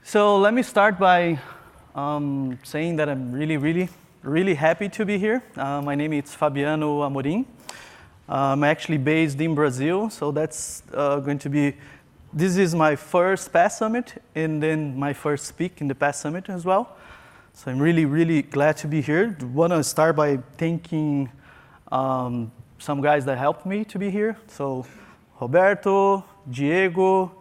So let me start by saying that I'm really happy to be here. My name is Fabiano Amorim. I'm actually based in Brazil, so that's going to be, this is my first PASS Summit, and then my first speak in the PASS Summit as well. So I'm really glad to be here. I want to start by thanking some guys that helped me to be here. So Roberto, Diego,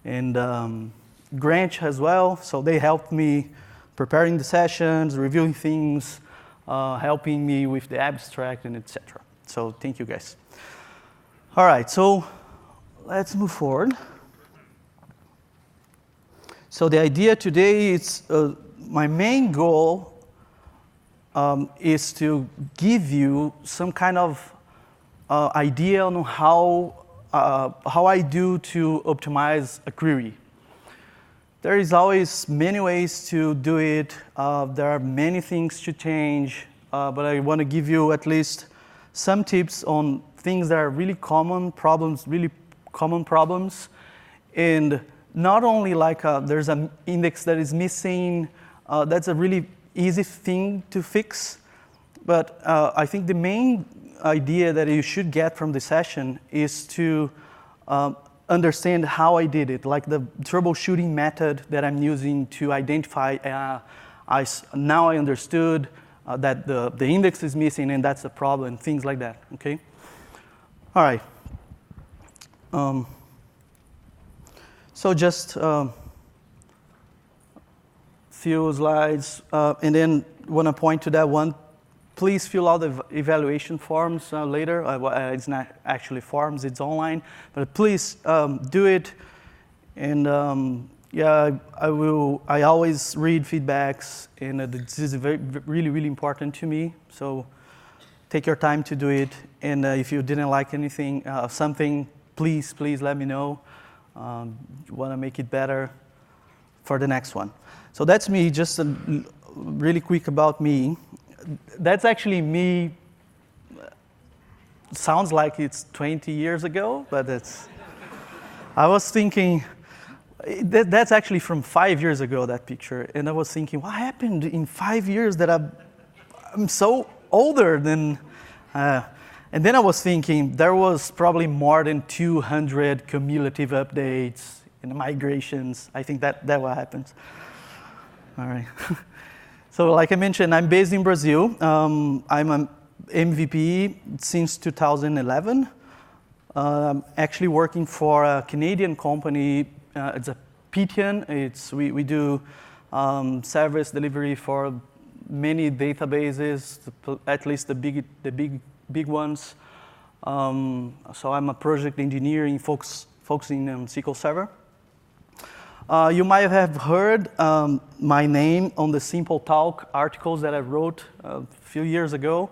and Grant as well. So they helped me preparing the sessions, reviewing things, helping me with the abstract, and etc. So thank you guys. All right, so let's move forward. So the idea today is, my main goal is to give you some kind of idea on how I do to optimize a query. There is always many ways to do it. There are many things to change, but I want to give you at least some tips on things that are really common problems, and not only like there's an index that is missing. That's a really easy thing to fix, but I think the main idea that you should get from the session is to understand how I did it, like the troubleshooting method that I'm using to identify, now I understood that the index is missing and that's the problem, things like that, okay? All right. So just few slides, and then want to point to that one. Please fill out the evaluation forms later. It's not actually forms, it's online. But please do it. And yeah, I always read feedbacks, and this is really important to me. So take your time to do it. And if you didn't like anything, something, please let me know. You want to make it better for the next one. So that's me, just really quick about me. That's actually me. Sounds like it's 20 years ago, but I was thinking, that's actually from 5 years ago, that picture. And I was thinking, what happened in 5 years that I'm so older than, and then I was thinking, there was probably more than 200 cumulative updates and migrations. I think that what happens. All right. So like I mentioned, I'm based in Brazil. I'm an MVP since 2011. I'm actually working for a Canadian company. It's a Python. We do service delivery for many databases, at least the big ones. So I'm a project engineer focusing on SQL Server. You might have heard my name on the Simple Talk articles that I wrote a few years ago.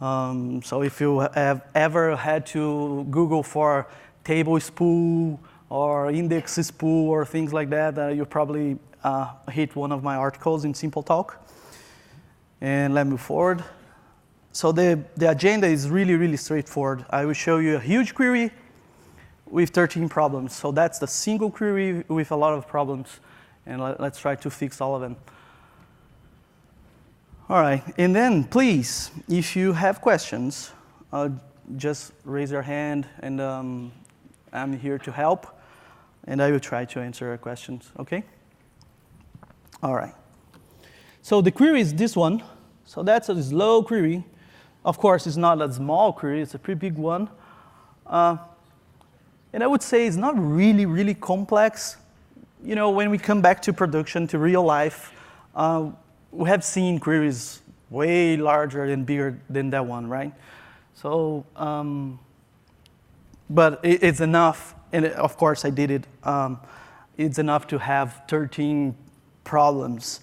So if you have ever had to Google for table spool or index spool or things like that, you probably hit one of my articles in Simple Talk. And let's move forward. So the agenda is really straightforward. I will show you a huge query with 13 problems. So that's the single query with a lot of problems. And let's try to fix all of them. All right, and then please, if you have questions, just raise your hand, and I'm here to help. And I will try to answer your questions, okay? All right. So the query is this one. So that's a slow query. Of course, it's not a small query, it's a pretty big one. And I would say it's not really complex. You know, when we come back to production, to real life, we have seen queries way larger and bigger than that one, right? So, but it's enough, and of course I did it. It's enough to have 13 problems.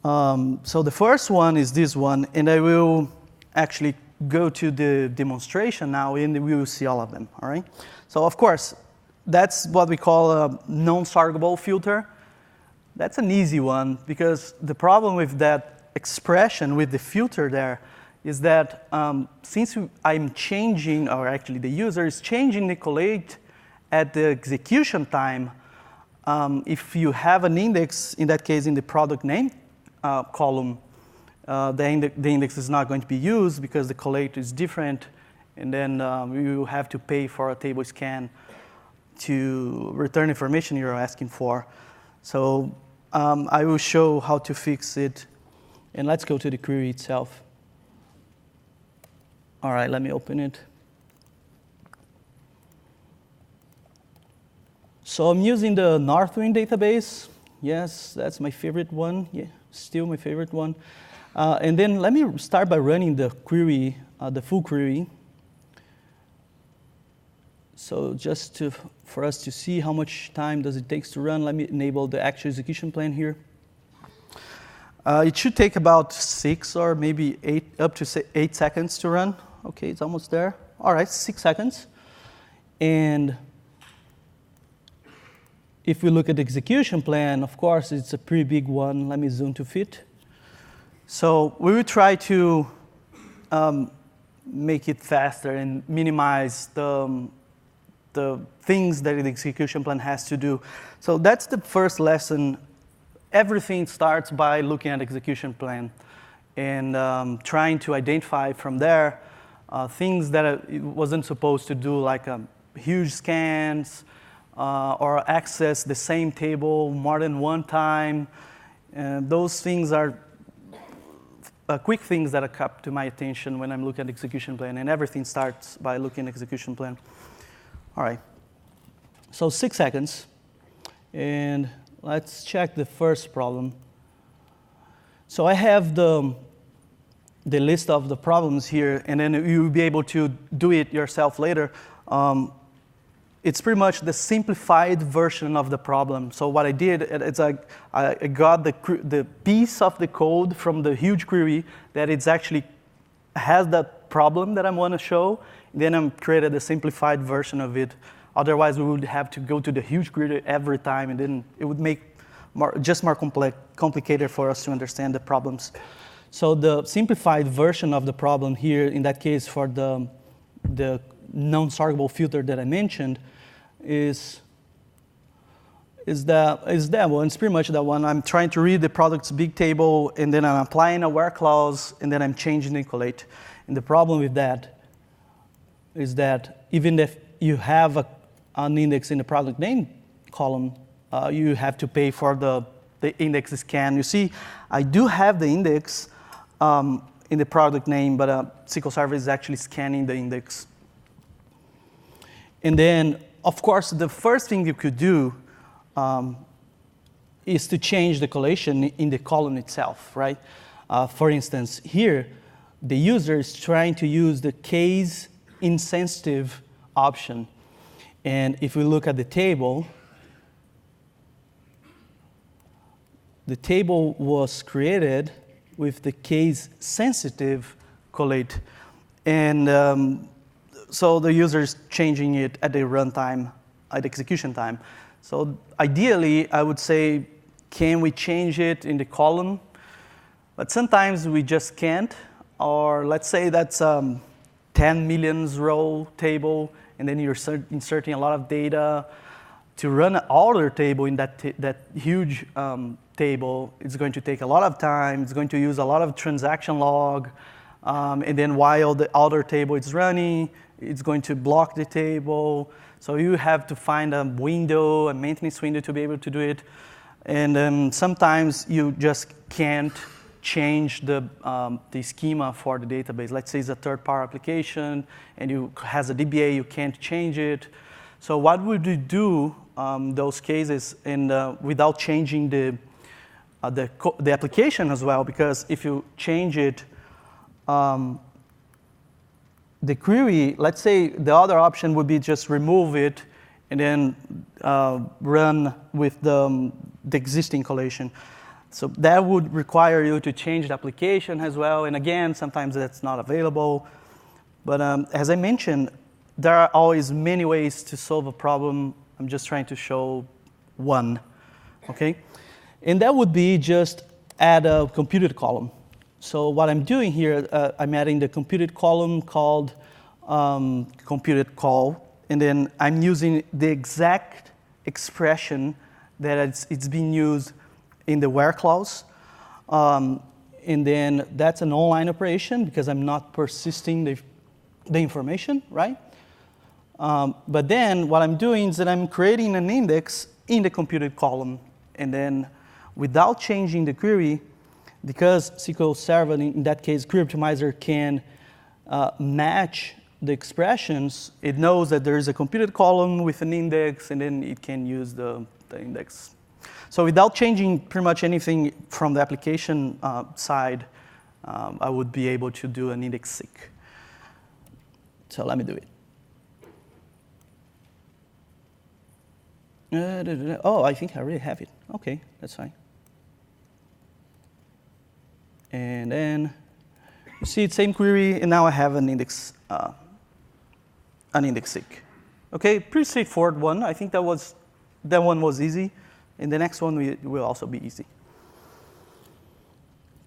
So the first one is this one, and I will actually go to the demonstration now, and we will see all of them, all right? So of course, that's what we call a non-stargable filter. That's an easy one, because the problem with that expression with the filter there is that since I'm changing, or actually the user is changing the collate at the execution time, if you have an index, in that case in the product name column, the index is not going to be used because the collator is different, and then you have to pay for a table scan to return information you're asking for. So I will show how to fix it, and let's go to the query itself. All right, let me open it. So I'm using the Northwind database. Yes, that's my favorite one. Yeah, still my favorite one. And then let me start by running the query, the full query. So just for us to see how much time does it take to run, let me enable the actual execution plan here. It should take about 6 or maybe 8, up to 8 seconds to run. Okay, it's almost there. All right, 6 seconds. And if we look at the execution plan, of course, it's a pretty big one. Let me zoom to fit. So we will try to make it faster and minimize the things that the execution plan has to do. So that's the first lesson. Everything starts by looking at execution plan and trying to identify from there things that it wasn't supposed to do, like huge scans, or access the same table more than one time. Those things are quick things that come to my attention when I'm looking at execution plan, and everything starts by looking at execution plan. All right, so 6 seconds, and let's check the first problem. So I have the list of the problems here, and then you'll be able to do it yourself later. It's pretty much the simplified version of the problem. So what I did, it's like I got the piece of the code from the huge query that it's actually has that problem that I want to show. Then I created a simplified version of it. Otherwise, we would have to go to the huge query every time, and then it would make just more complicated for us to understand the problems. So the simplified version of the problem here, in that case for the non-sortable filter that I mentioned, is that one. It's pretty much that one. I'm trying to read the product's big table, and then I'm applying a where clause, and then I'm changing the collate. And the problem with that is that even if you have an index in the product name column, you have to pay for the index scan. You see, I do have the index in the product name, but SQL Server is actually scanning the index. And then, of course, the first thing you could do is to change the collation in the column itself, right? For instance, here, the user is trying to use the case insensitive option. And if we look at the table was created with the case sensitive collate. And so the user is changing it at the runtime, at the execution time. So ideally, I would say, can we change it in the column? But sometimes we just can't. Or let's say that's 10 million row table, and then you're inserting a lot of data. To run an order table in that huge table, it's going to take a lot of time. It's going to use a lot of transaction log. And then while the order table is running, it's going to block the table. So you have to find a window, a maintenance window to be able to do it. And sometimes you just can't change the schema for the database. Let's say it's a third-party application, and it has a DBA, you can't change it. So what would you do those cases without changing the application as well? Because if you change it, the query, let's say the other option would be just remove it and then run with the existing collation. So that would require you to change the application as well. And again, sometimes that's not available. But as I mentioned, there are always many ways to solve a problem. I'm just trying to show one, okay? And that would be just add a computed column. So what I'm doing here, I'm adding the computed column called computed call, and then I'm using the exact expression that it's being used in the where clause. And then that's an online operation because I'm not persisting the information, right? But then what I'm doing is that I'm creating an index in the computed column. And then without changing the query, because SQL Server, in that case, Query Optimizer can match the expressions, it knows that there is a computed column with an index, and then it can use the index. So without changing pretty much anything from the application side, I would be able to do an index seek. So let me do it. Oh, I think I already have it. OK, that's fine. And then you see it's same query, and now I have an index seek. OK, pretty straightforward one. I think that one was easy. And the next one will also be easy.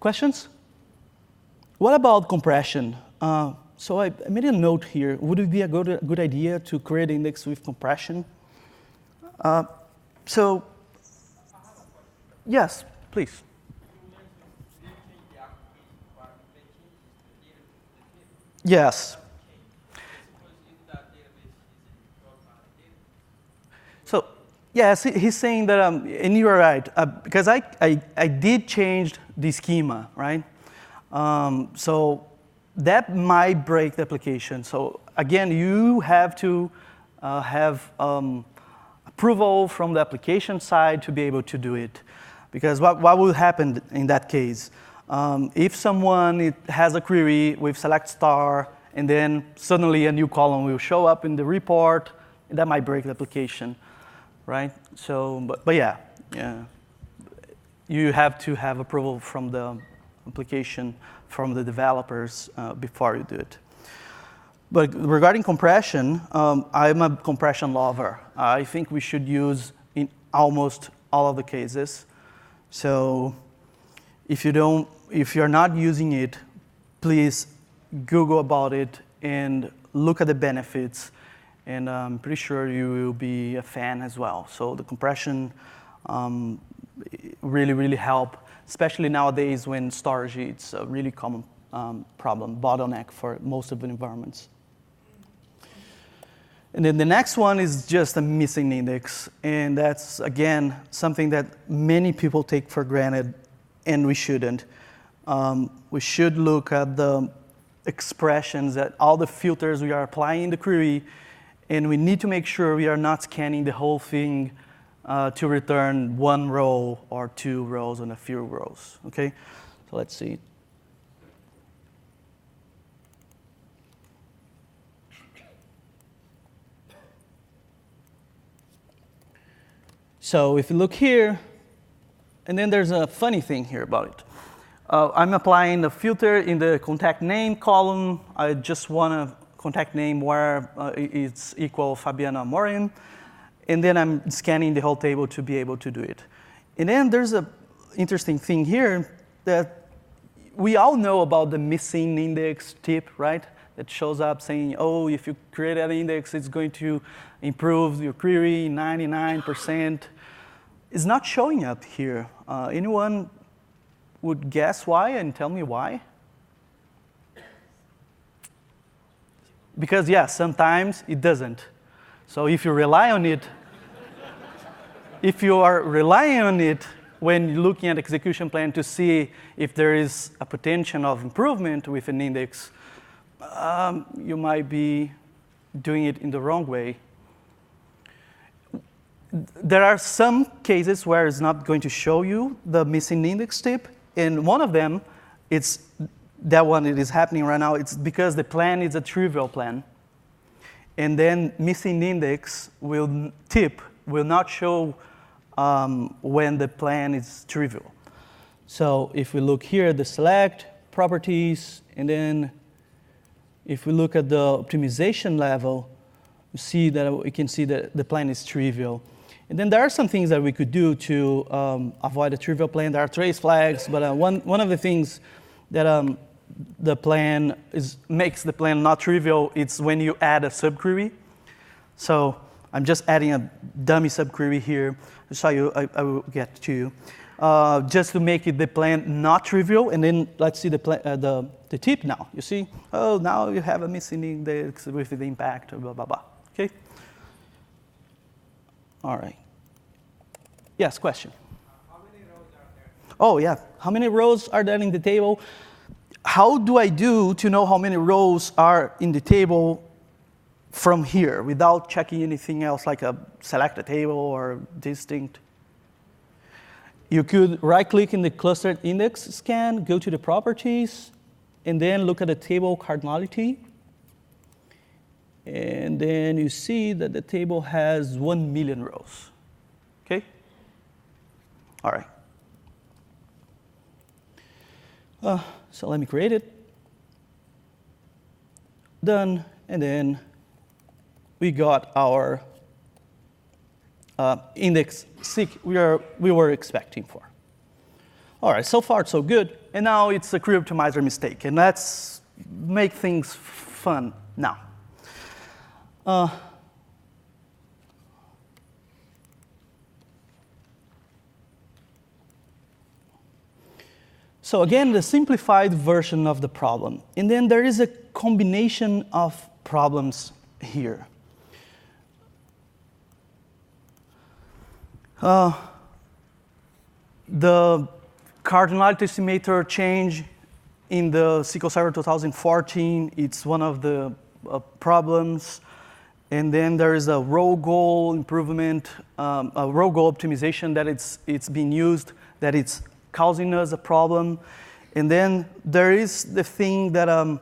Questions? What about compression? So I made a note here. Would it be a good idea to create an index with compression? So, yes, please. Yes. So, yes, he's saying that, and you are right, because I did change the schema, right? So that might break the application. So again, you have to have approval from the application side to be able to do it. Because what will happen in that case? If someone has a query with select star, and then suddenly a new column will show up in the report, that might break the application, right? So, but yeah, you have to have approval from the application, from the developers before you do it. But regarding compression, I'm a compression lover. I think we should use in almost all of the cases. So if you're not using it, please Google about it and look at the benefits. And I'm pretty sure you will be a fan as well. So the compression really, really help, especially nowadays when storage is a really common problem, bottleneck for most of the environments. And then the next one is just a missing index. And that's, again, something that many people take for granted, and we shouldn't. We should look at the expressions, at all the filters we are applying in the query, and we need to make sure we are not scanning the whole thing to return one row or two rows and a few rows, okay? So let's see. So if you look here, and then there's a funny thing here about it. I'm applying the filter in the contact name column. I just want a contact name where it's equal Fabiano Amorim. And then I'm scanning the whole table to be able to do it. And then there's an interesting thing here that we all know about the missing index tip, right? That shows up saying, oh, if you create an index, it's going to improve your query 99%. It's not showing up here. Anyone would guess why and tell me why? Because, yeah, sometimes it doesn't. So if you rely on it, if you are relying on it when you're looking at execution plan to see if there is a potential of improvement with an index, you might be doing it in the wrong way. There are some cases where it's not going to show you the missing index tip, and one of them, it's that one that is happening right now. It's because the plan is a trivial plan, and then missing index tip will not show when the plan is trivial. So if we look here at the select properties, and then if we look at the optimization level, we can see that the plan is trivial. And then there are some things that we could do to avoid a trivial plan. There are trace flags, but one of the things that the plan makes the plan not trivial, it's when you add a subquery. So I'm just adding a dummy subquery here. So I will get to you. Just to make the plan not trivial, and then let's see the tip now. You see, oh, now you have a missing index with the impact, blah, blah, blah. Okay? All right. Yes, question? How many rows are there? Oh, yeah. How many rows are there in the table? How do I do to know how many rows are in the table from here without checking anything else like a select a table or distinct? You could right-click in the clustered index scan, go to the properties, and then look at the table cardinality. And then you see that the table has 1 million rows. Okay? All right. So let me create it. Done. And then we got our index we were expecting for. All right, so far so good. And now it's a query optimizer mistake. And let's make things fun now. So again, the simplified version of the problem. And then there is a combination of problems here. The cardinality estimator change in the SQL Server 2014, it's one of the problems. And then there is a row goal improvement, a row goal optimization that it's being used, that it's causing us a problem. And then there is the thing that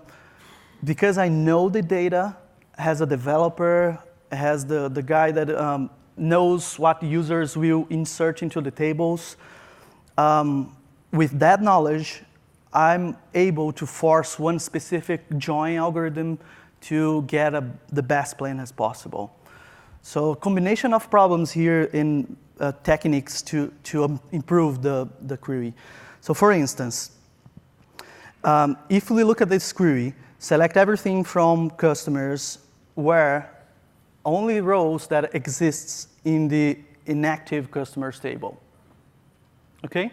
because I know the data, as a developer, as the guy that knows what users will insert into the tables, with that knowledge, I'm able to force one specific join algorithm to get the best plan as possible. So a combination of problems here in techniques to improve the query. So for instance, if we look at this query, select everything from customers where only rows that exists in the inactive customers table. Okay?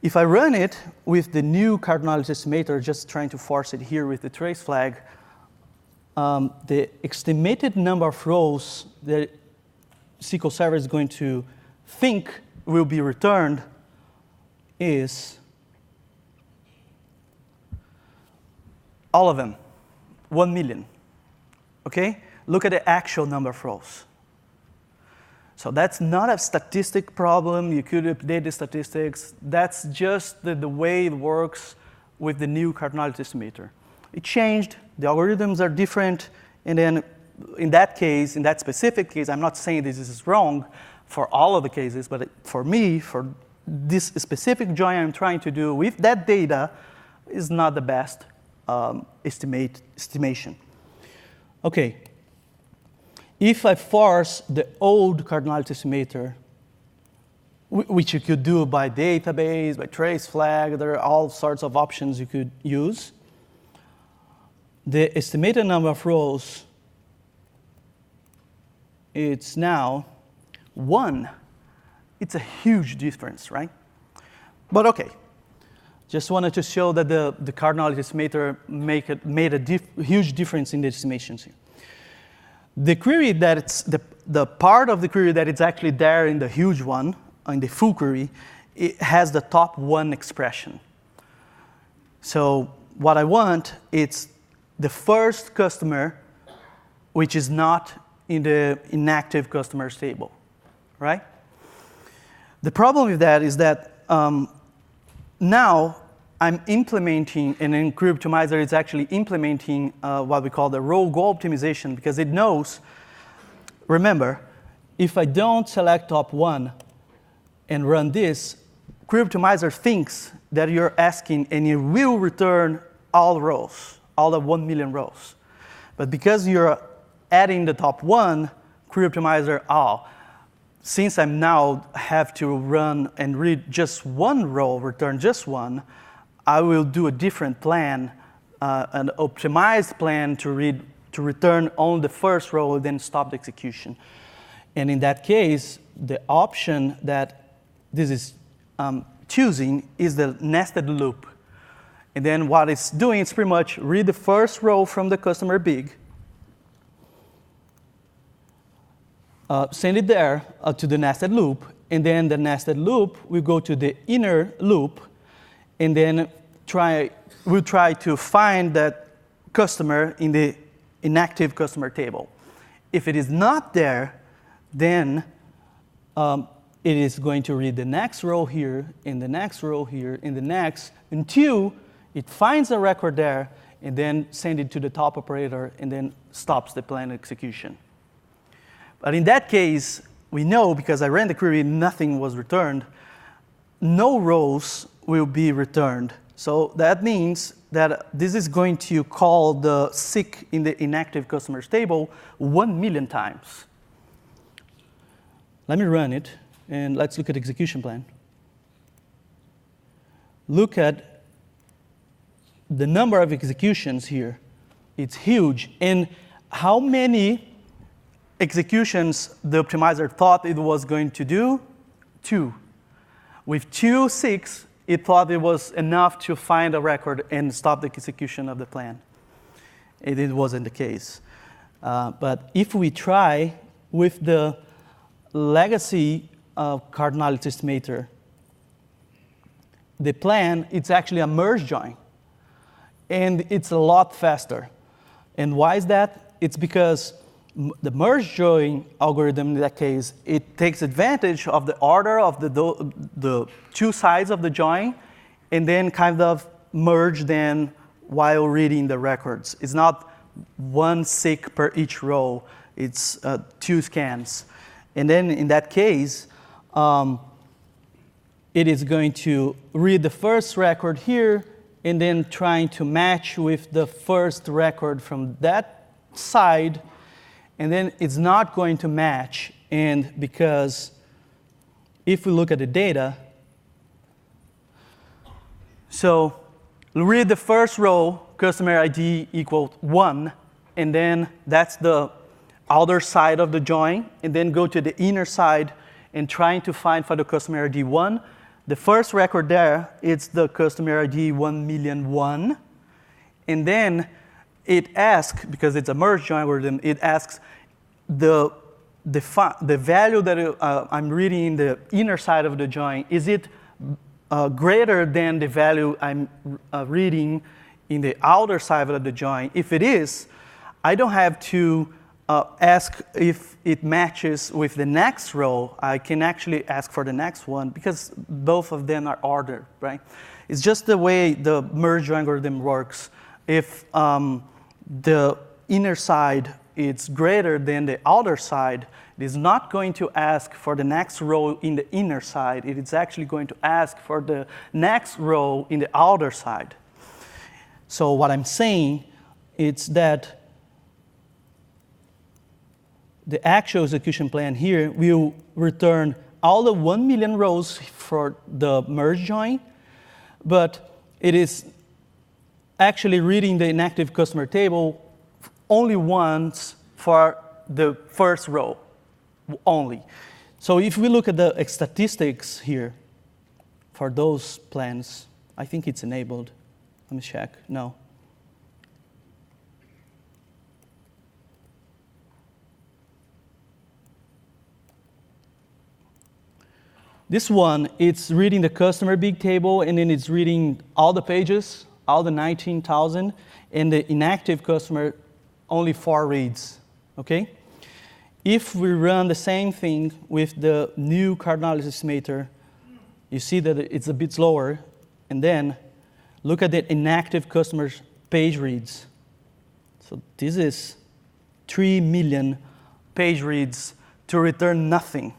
If I run it with the new cardinality estimator, just trying to force it here with the trace flag, the estimated number of rows that SQL Server is going to think will be returned is all of them, 1 million. Okay? Look at the actual number of rows. So that's not a statistic problem. You could update the statistics. That's just the way it works with the new cardinality estimator. It changed. The algorithms are different. And then in that case, in that specific case, I'm not saying this is wrong for all of the cases, but for me, for this specific join I'm trying to do with that data is not the best estimation. Okay. If I force the old cardinality estimator, which you could do by database, by trace flag, there are all sorts of options you could use, the estimated number of rows, it's now 1. It's a huge difference, right? But OK. Just wanted to show that the cardinality estimator made a huge difference in the estimations here. The query that it's the part of the query that is actually there in the huge one, in the full query, it has the top 1 expression. So what I want, it's the first customer, which is not in the inactive customers table, right? The problem with that is that now I'm implementing, and in Query Optimizer, it's actually implementing what we call the row goal optimization, because it knows, remember, if I don't select top 1 and run this, Query Optimizer thinks that you're asking, and it will return all rows, all the 1 million rows. But because you're adding the top 1, Query Optimizer, since I now have to run and read just 1 row, return just 1, I will do a different plan, an optimized plan to to return on the first row and then stop the execution. And in that case, the option that this is choosing is the nested loop. And then what it's doing is pretty much read the first row from the customer big, send it there to the nested loop, and then the nested loop will go to the inner loop, and then we'll try to find that customer in the inactive customer table. If it is not there, then it is going to read the next row here, and the next row here, and the next, until it finds a record there, and then send it to the top operator, and then stops the plan execution. But in that case, we know, because I ran the query, nothing was returned, no rows will be returned. So that means that this is going to call the seek in the inactive customers table 1 million times. Let me run it, and let's look at execution plan. Look at the number of executions here. It's huge. And how many executions the optimizer thought it was going to do? 2. With 2 seeks, it thought it was enough to find a record and stop the execution of the plan. It wasn't the case. But if we try with the legacy cardinality estimator, the plan, it's actually a merge join. And it's a lot faster. And why is that? It's because the merge join algorithm, in that case, it takes advantage of the order of the 2 sides of the join, and then kind of merge them while reading the records. It's not 1 seek per each row. It's 2 scans. And then in that case, it is going to read the first record here, and then trying to match with the first record from that side, and then it's not going to match. And because if we look at the data, so read the first row, customer ID equals 1, and then that's the outer side of the join, and then go to the inner side and trying to find for the customer ID 1. The first record there, it's the customer ID 1,000,001. And then it asks, because it's a merge join algorithm, it asks the value that I'm reading in the inner side of the join, is it greater than the value I'm reading in the outer side of the join? If it is, I don't have to ask if it matches with the next row. I can actually ask for the next one because both of them are ordered, right? It's just the way the merge algorithm works. If the inner side is greater than the outer side, it is not going to ask for the next row in the inner side. It is actually going to ask for the next row in the outer side. So what I'm saying is that the actual execution plan here will return all the 1 million rows for the merge join, but it is actually reading the inactive customer table only once for the first row only. So if we look at the statistics here for those plans, I think it's enabled. Let me check. No. This one, it's reading the customer big table, and then it's reading all the pages, all the 19,000, and the inactive customer, only 4 reads, okay? If we run the same thing with the new cardinality estimator, you see that it's a bit slower, and then look at the inactive customers page reads. So this is 3 million page reads to return nothing,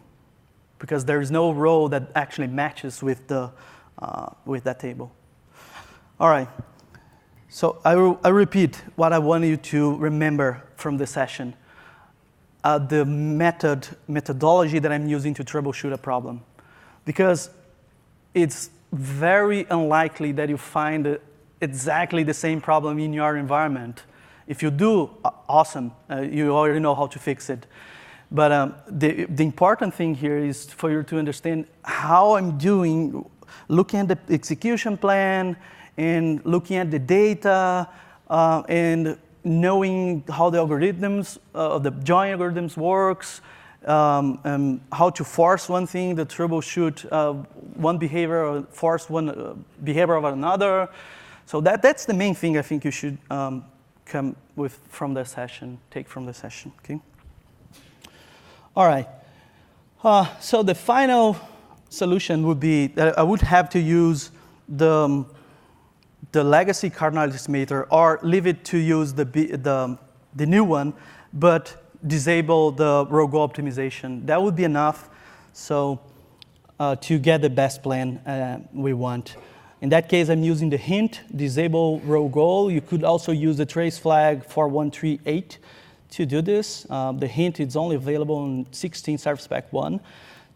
because there is no row that actually matches with that table. All right. So I repeat what I want you to remember from the session. The methodology that I'm using to troubleshoot a problem. Because it's very unlikely that you find exactly the same problem in your environment. If you do, awesome. You already know how to fix it. But the important thing here is for you to understand how I'm doing, looking at the execution plan and looking at the data and knowing how the algorithms, the join algorithms works, how to force one thing, to troubleshoot one behavior or force one behavior of another. So that's the main thing I think you should come with from the session, take from the session, okay? All right, so the final solution would be that I would have to use the legacy cardinality estimator or leave it to use the new one, but disable the row goal optimization. That would be enough so to get the best plan we want. In that case, I'm using the hint, disable row goal. You could also use the trace flag 4138 to do this. The hint is only available in 16 Service Pack 1.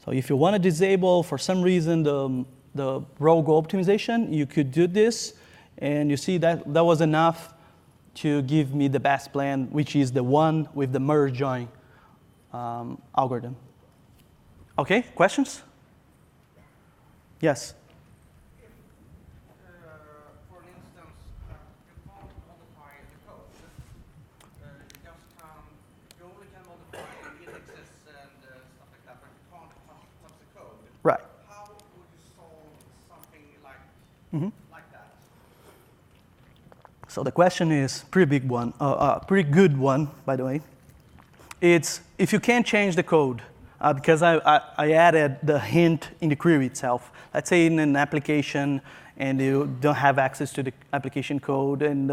So if you want to disable, for some reason, the row goal optimization, you could do this. And you see that was enough to give me the best plan, which is the one with the merge join algorithm. Okay, questions? Yes? For instance, you can't modify the code. You only can modify indexes and stuff like that, but you can't touch the code. Right. How would you solve something like that? So the question is pretty big one, pretty good one, by the way. It's if you can't change the code, because I added the hint in the query itself. Let's say in an application and you don't have access to the application code, and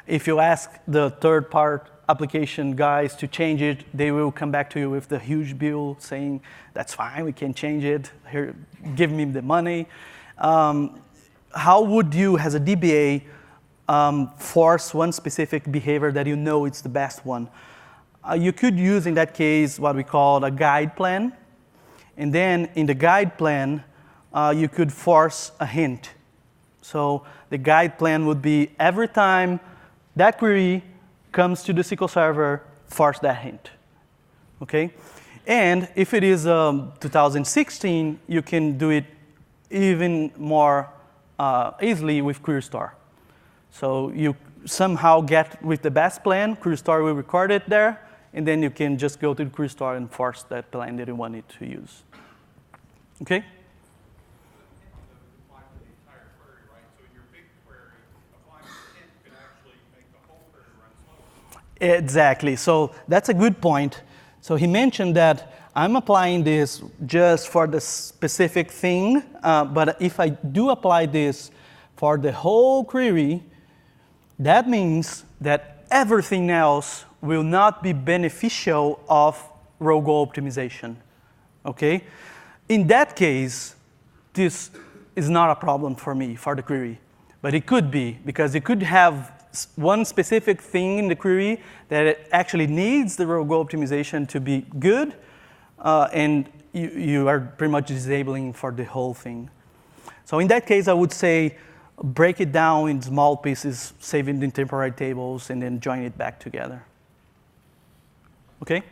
if you ask the third-part application guys to change it, they will come back to you with the huge bill saying, that's fine, we can change it, here, give me the money. How would you, as a DBA, force one specific behavior that you know it's the best one? You could use, in that case, what we call a guide plan. And then in the guide plan, you could force a hint. So the guide plan would be every time that query comes to the SQL Server, force that hint. Okay? And if it is 2016, you can do it even more easily with Query Store. So you somehow get with the best plan, Query Store will record it there, and then you can just go to the Query Store and force that plan that you want it to use. Okay? Apply to the entire query, right? So in your big query, applying the hint could actually make the whole query run slower. Exactly. So that's a good point. So he mentioned that I'm applying this just for the specific thing, but if I do apply this for the whole query, that means that everything else will not be beneficial of row goal optimization. Okay? In that case, this is not a problem for me, for the query. But it could be, because you could have one specific thing in the query that it actually needs the row goal optimization to be good, and you are pretty much disabling for the whole thing. So in that case, I would say break it down in small pieces, save it in temporary tables, and then join it back together. Okay?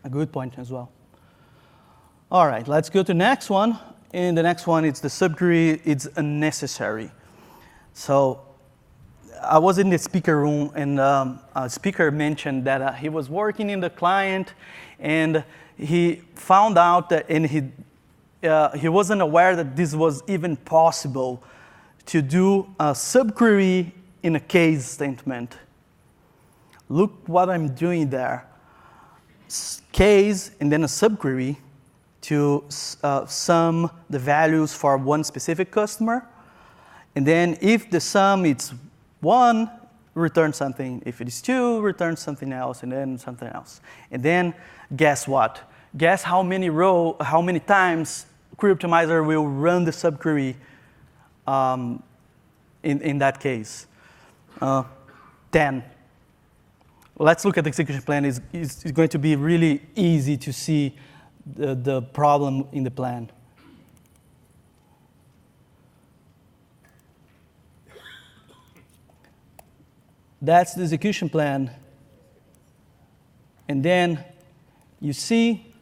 A good point as well. All right, let's go to the next one. And the next one is the subquery. It's unnecessary. So I was in the speaker room, and a speaker mentioned that he was working in the client, and he found out that, and he wasn't aware that this was even possible to do a subquery in a case statement. Look what I'm doing there. Case and then a subquery to sum the values for one specific customer. And then if the sum is 1, return something. If it is 2, return something else, and then something else. And then guess what? Guess how many times Query Optimizer will run the subquery in that case? 10. Let's look at the execution plan. It's going to be really easy to see the problem in the plan. That's the execution plan. And then you see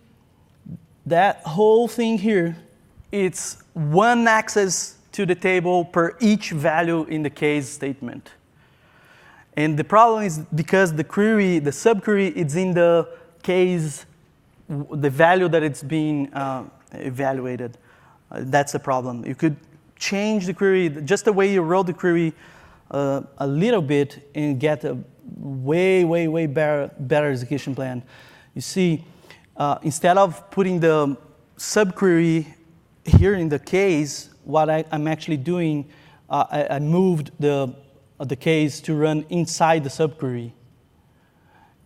that whole thing here, it's one access to the table per each value in the case statement. And the problem is because the query, the subquery, it's in the case, the value that it's being evaluated. That's the problem. You could change the query, just the way you wrote the query a little bit and get a way better execution plan. You see, instead of putting the subquery here in the case, what I'm actually doing, I moved the case to run inside the subquery.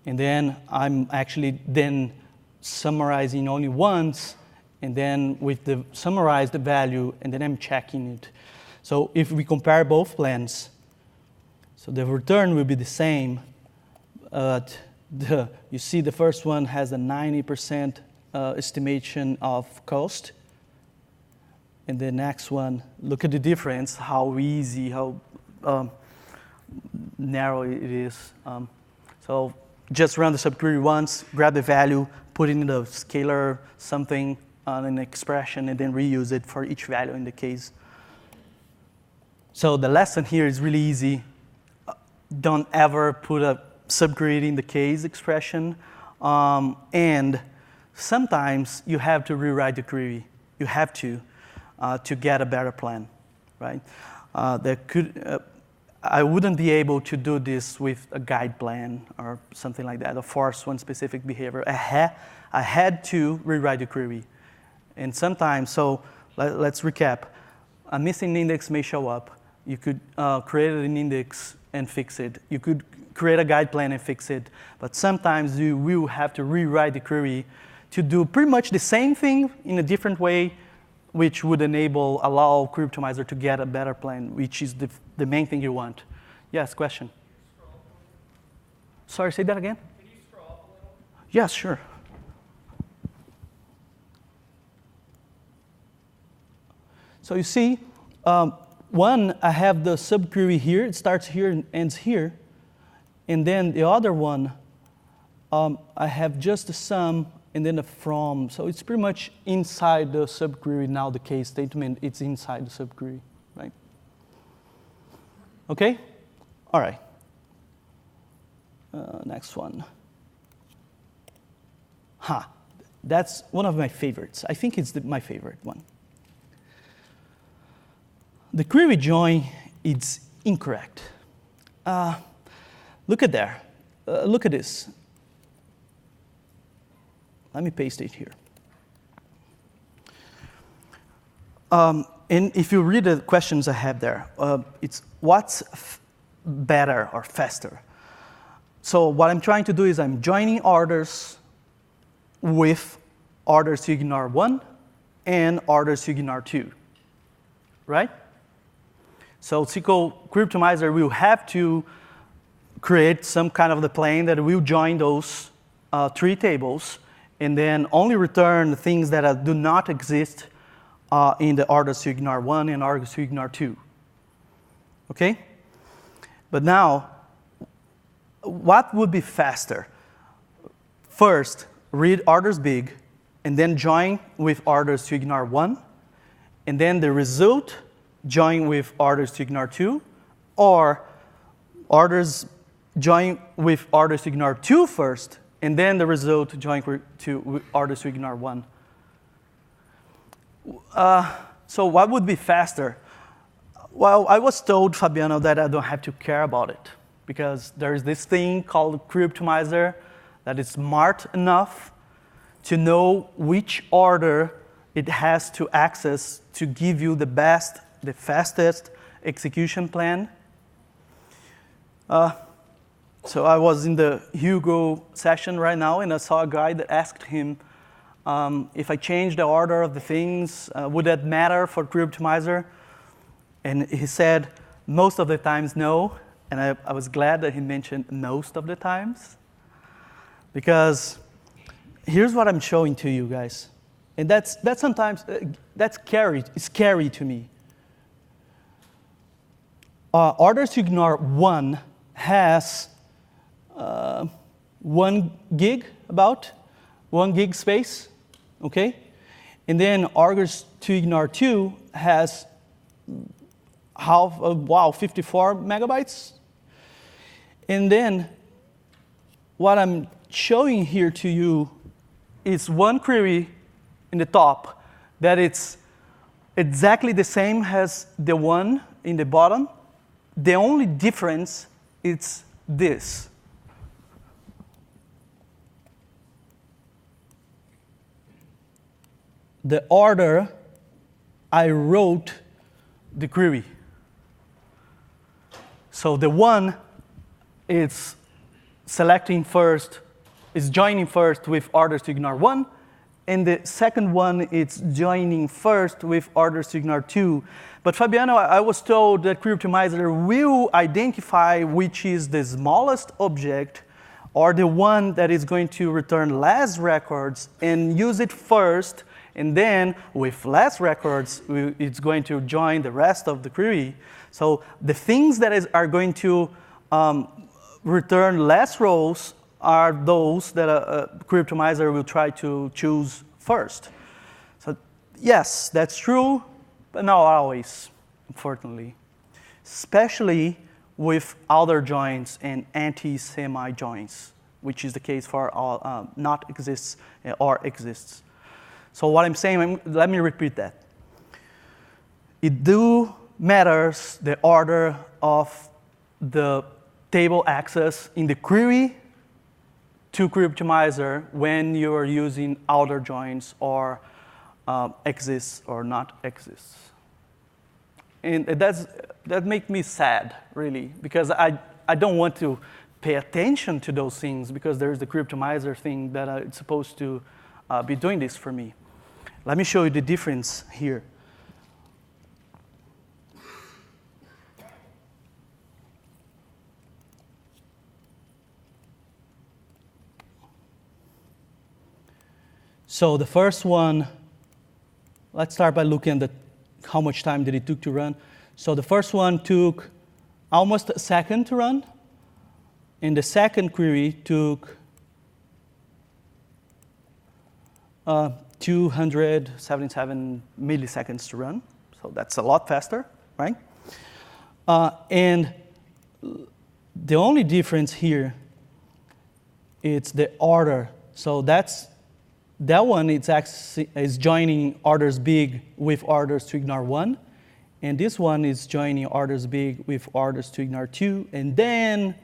And then I'm actually then summarizing only once, and then with the summarized value, and then I'm checking it. So if we compare both plans, so the return will be the same. You see the first one has a 90% estimation of cost. And the next one, look at the difference, how easy, how narrow it is. So just run the subquery once, grab the value, put it in the scalar something on an expression, and then reuse it for each value in the case. So the lesson here is really easy. Don't ever put a subquery in the case expression. And sometimes you have to rewrite the query. You have to get a better plan, right? I wouldn't be able to do this with a guide plan or something like that, or force one specific behavior. I had to rewrite the query. And sometimes, so let's recap. A missing index may show up. You could create an index and fix it. You could create a guide plan and fix it. But sometimes you will have to rewrite the query to do pretty much the same thing in a different way, which would allow Query Optimizer to get a better plan, which is the main thing you want. Yes, question? Sorry, say that again? Can you scroll up a little? Yes, sure. So you see, one, I have the subquery here. It starts here and ends here. And then the other one, I have just the sum and then the from. So it's pretty much inside the subquery now, the case statement. It's inside the subquery, right? OK? All right. Next one. That's one of my favorites. I think it's my favorite one. The query join is incorrect. Look at there. Look at this. Let me paste it here. And if you read the questions I have there, it's what's better or faster? So what I'm trying to do is I'm joining orders with orders to ignore 1 and orders to ignore 2, right? So SQL Query Optimizer will have to create some kind of the plane that will join those 3 tables and then only return the things that do not exist in the orders to ignore 1 and orders to ignore 2. OK? But now, what would be faster? First, read orders big, and then join with orders to ignore 1, and then the result join with orders to ignore 2, or orders join with orders to ignore 2 first, and then the result join to orders to ignore 1. So what would be faster? Well, I was told, Fabiano, that I don't have to care about it, because there's this thing called Query Optimizer that is smart enough to know which order it has to access to give you the best, the fastest execution plan. So I was in the Hugo session right now, and I saw a guy that asked him, if I change the order of the things, would that matter for Query Optimizer? And he said, most of the times, no. And I was glad that he mentioned most of the times. Because here's what I'm showing to you guys. And that's sometimes, that's scary to me. Orders to ignore 1 has 1 gig, about 1 gig space, okay? And then args to ignore 2 has 54 megabytes. And then what I'm showing here to you is one query in the top that it's exactly the same as the one in the bottom. The only difference is this. The order I wrote the query. So the one is selecting first, is joining first with orders to ignore 1, and the second one is joining first with orders to ignore 2. But Fabiano, I was told that Query Optimizer will identify which is the smallest object or the one that is going to return less records and use it first, and then with less records, it's going to join the rest of the query. So the things that are going to return less rows are those that a Query Optimizer will try to choose first. So yes, that's true, but not always, unfortunately. Especially with outer joins and anti-semi joins, which is the case for all not exists or exists. So what I'm saying, let me repeat that. It do matters the order of the table access in the query to Query Optimizer when you are using outer joins or exists or not exists. And that makes me sad, really, because I don't want to pay attention to those things because there's the Query Optimizer thing that it's supposed to be doing this for me. Let me show you the difference here. So the first one, let's start by looking at how much time did it took to run. So the first one took almost a second to run, and the second query took 277 milliseconds to run. So that's a lot faster, right? And the only difference here is the order. So that one is joining orders big with orders to ignore 1. And this one is joining orders big with orders to ignore 2, and then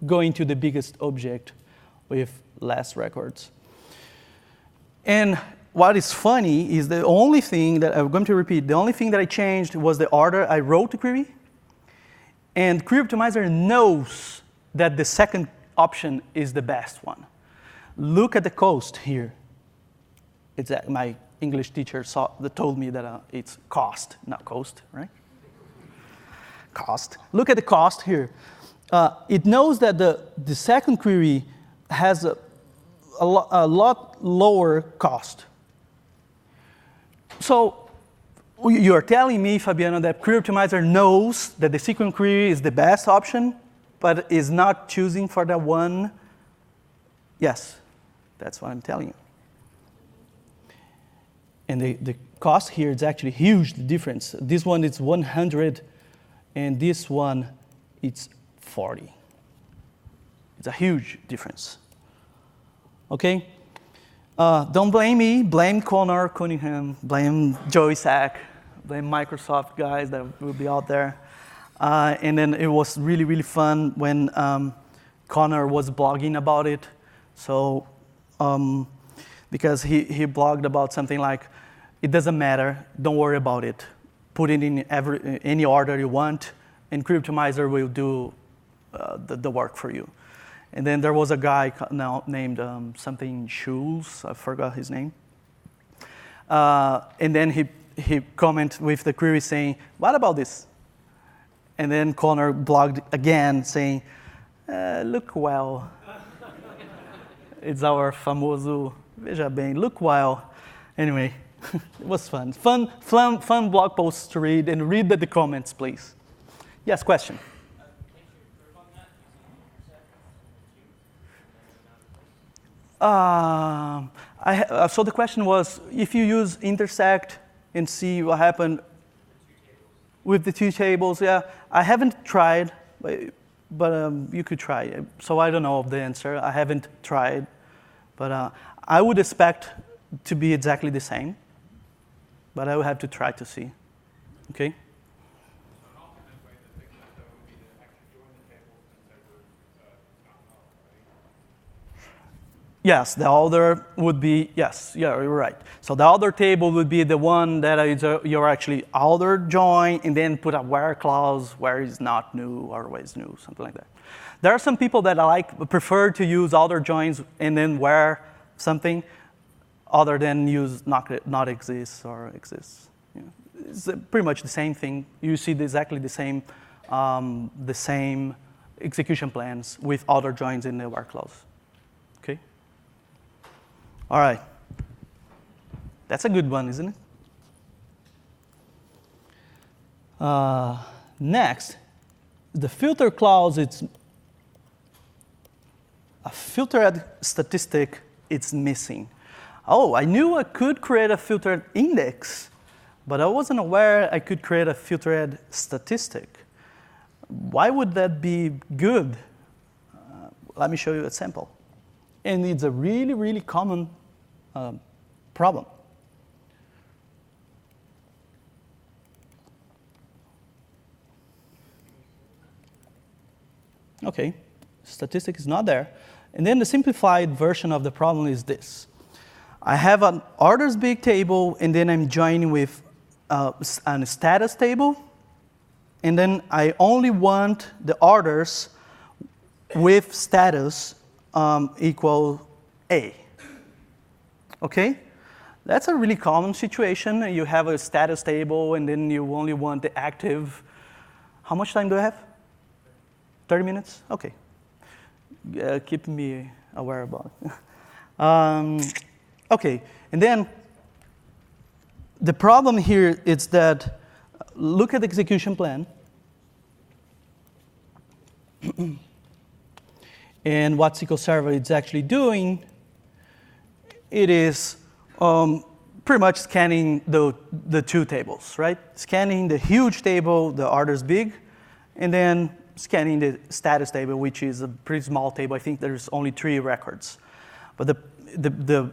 going to the biggest object with less records. And what is funny is the only thing that I'm going to repeat, the only thing that I changed was the order I wrote the query. And Query Optimizer knows that the second option is the best one. Look at the cost here. It's my English teacher told me that it's cost, not coast, right? Cost. Look at the cost here. It knows that the second query has a lot lower cost. So you're telling me, Fabiano, that Query Optimizer knows that the sequence query is the best option, but is not choosing for that one? Yes, that's what I'm telling you. And the cost here is actually huge, the difference. This one is 100, and this one it's 40. It's a huge difference. Okay? Don't blame me. Blame Connor Cunningham. Blame Joey Sack. Blame Microsoft guys that will be out there. And then it was really, really fun when Connor was blogging about it. So, because he blogged about something like, it doesn't matter, don't worry about it. Put it in any order you want, and Query Optimizer will do the work for you. And then there was a guy now named something Schulz, I forgot his name. And then he commented with the query saying, what about this? And then Connor blogged again saying, look well. It's our famoso, veja bem, look well. Anyway, it was fun. Fun blog posts to read, and read the comments, please. Yes, question? Thanks for your proof on that. So the question was, if you use intersect and see what happened with the two tables, yeah. I haven't tried, but you could try. So I don't know the answer. I haven't tried, but I would expect to be exactly the same, but I will have to try to see. Okay? So an alternate way to think about that would be to actually join the tables since they were not null, right? Yes, the other would be, yes, yeah, you're right. So the other table would be the one that is you're actually outer join and then put a where clause where is not new or where is new, something like that. There are some people that prefer to use outer joins and then where something other than use not exists or exists. You know, it's pretty much the same thing. You see exactly the same execution plans with outer joins in the where clause. Okay. All right. That's a good one, isn't it? Next, the filter clause, it's a filtered statistic, it's missing. Oh, I knew I could create a filtered index, but I wasn't aware I could create a filtered statistic. Why would that be good? Let me show you a sample. And it's a really, really common problem. Okay, statistic is not there. And then the simplified version of the problem is this. I have an orders big table, and then I'm joining with a status table. And then I only want the orders with status equal A. Okay? That's a really common situation. You have a status table, and then you only want the active. How much time do I have? 30 minutes? Okay. Keep me aware about it. Okay, and then the problem here is that, look at the execution plan. And what SQL Server is actually doing, it is pretty much scanning the two tables, right? Scanning the huge table, the orders big, and then scanning the status table, which is a pretty small table. I think there's only 3 records. But the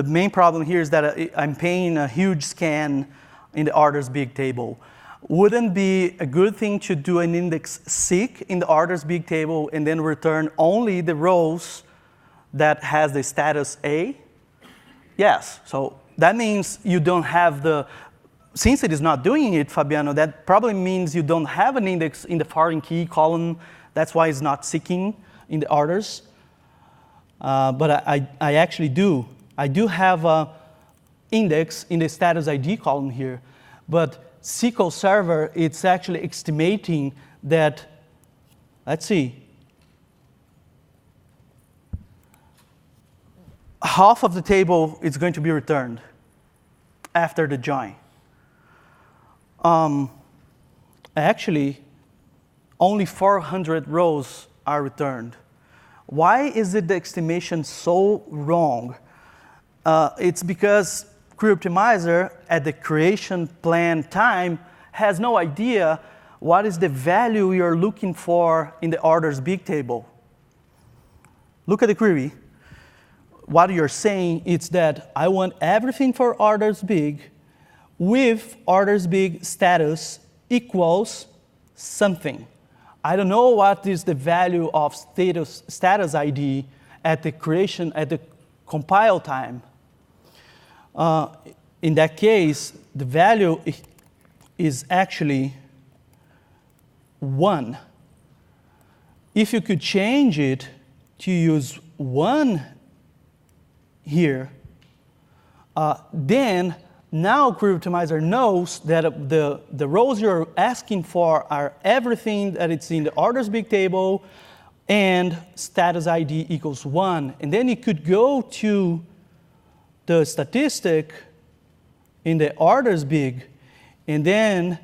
main problem here is that I'm paying a huge scan in the orders big table. Wouldn't be a good thing to do an index seek in the orders big table and then return only the rows that has the status A? Yes, so that means you don't have since it is not doing it, Fabiano, that probably means you don't have an index in the foreign key column. That's why it's not seeking in the orders. But I actually do. I do have an index in the status ID column here. But SQL Server, it's actually estimating that, let's see, half of the table is going to be returned after the join. Actually, only 400 rows are returned. Why is the estimation so wrong? It's because Query Optimizer at the creation plan time has no idea what is the value you're looking for in the orders big table. Look at the query. What you're saying is that I want everything for orders big with orders big status equals something. I don't know what is the value of status ID at the compile time. In that case, the value is actually 1. If you could change it to use 1 here, then now Query Optimizer knows that the rows you're asking for are everything that it's in the orders big table and status ID equals 1. And then it could go to the statistic in the orders big and then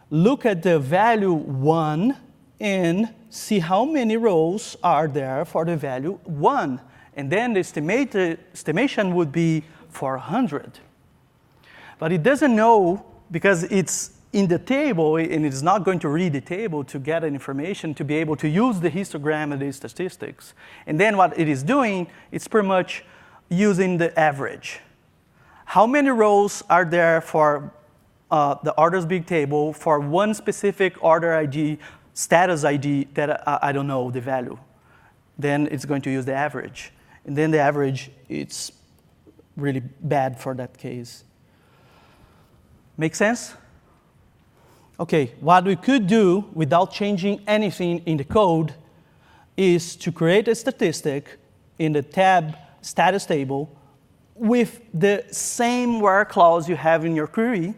look at the value 1 and see how many rows are there for the value 1. and then the estimation would be 400. But it doesn't know, because it's in the table, and it's not going to read the table to get an information to be able to use the histogram and the statistics. And then what it is doing, it's pretty much using the average. How many rows are there for the orders big table for one specific order ID, status ID that I don't know the value? Then it's going to use the average. And then the average, it's really bad for that case. Make sense? Okay, what we could do without changing anything in the code is to create a statistic in the tab status table with the same where clause you have in your query.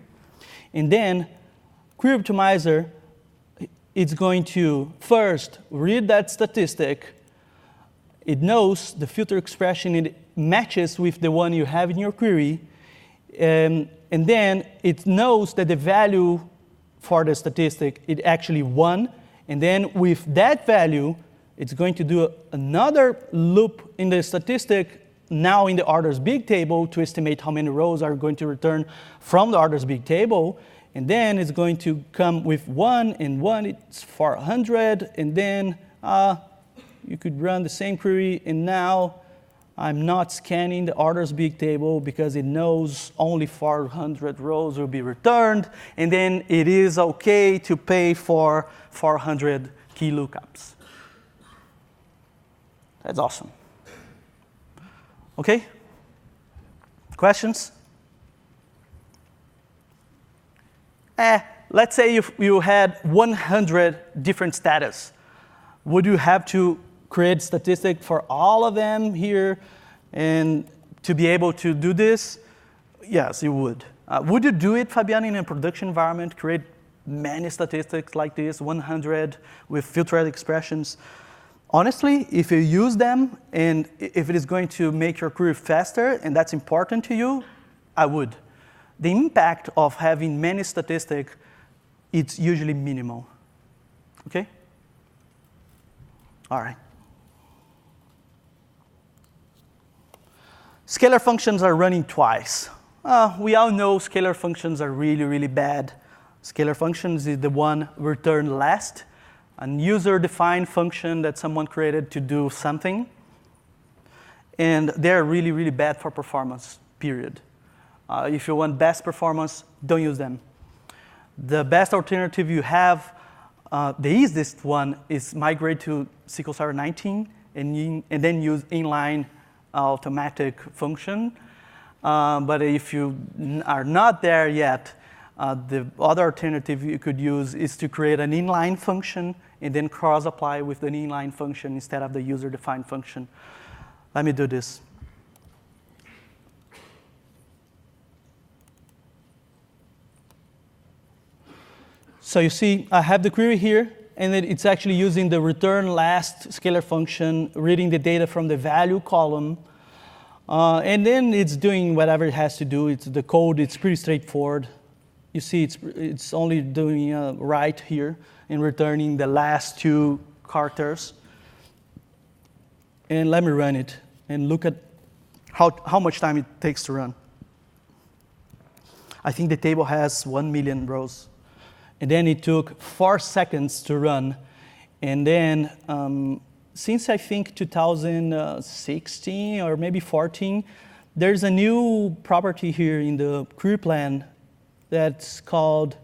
And then Query Optimizer, it's going to first read that statistic. It knows the filter expression, it matches with the one you have in your query. And then it knows that the value for the statistic is actually 1. And then with that value, it's going to do another loop in the statistic, now in the orders big table, to estimate how many rows are going to return from the orders big table. And then it's going to come with 1, and 1, it's 400. And then you could run the same query, and now I'm not scanning the orders big table because it knows only 400 rows will be returned, and then it is okay to pay for 400 key lookups. That's awesome. Okay? Questions? Let's say you had 100 different status. Would you have to create statistic for all of them here and to be able to do this? Yes, you would. Would you do it, Fabiano, in a production environment, create many statistics like this, 100 with filtered expressions? Honestly, if you use them and if it is going to make your query faster and that's important to you, I would. The impact of having many statistics, it's usually minimal. Okay? All right. Scalar functions are running twice. We all know scalar functions are really, really bad. Scalar functions is the one returned last, a user-defined function that someone created to do something. And they're really, really bad for performance, period. If you want best performance, don't use them. The best alternative you have, the easiest one, is migrate to SQL Server 19 and then use inline automatic function. But if you are not there yet, the other alternative you could use is to create an inline function and then cross-apply with an inline function instead of the user-defined function. Let me do this. So you see, I have the query here, and then it's actually using the return last scalar function, reading the data from the value column. And then it's doing whatever it has to do. It's the code, it's pretty straightforward. You see, it's only doing right here and returning the last 2 characters. And let me run it and look at how much time it takes to run. I think the table has 1 million rows. And then it took 4 seconds to run. And then since I think 2016 or maybe 14, there's a new property here in the query plan that's called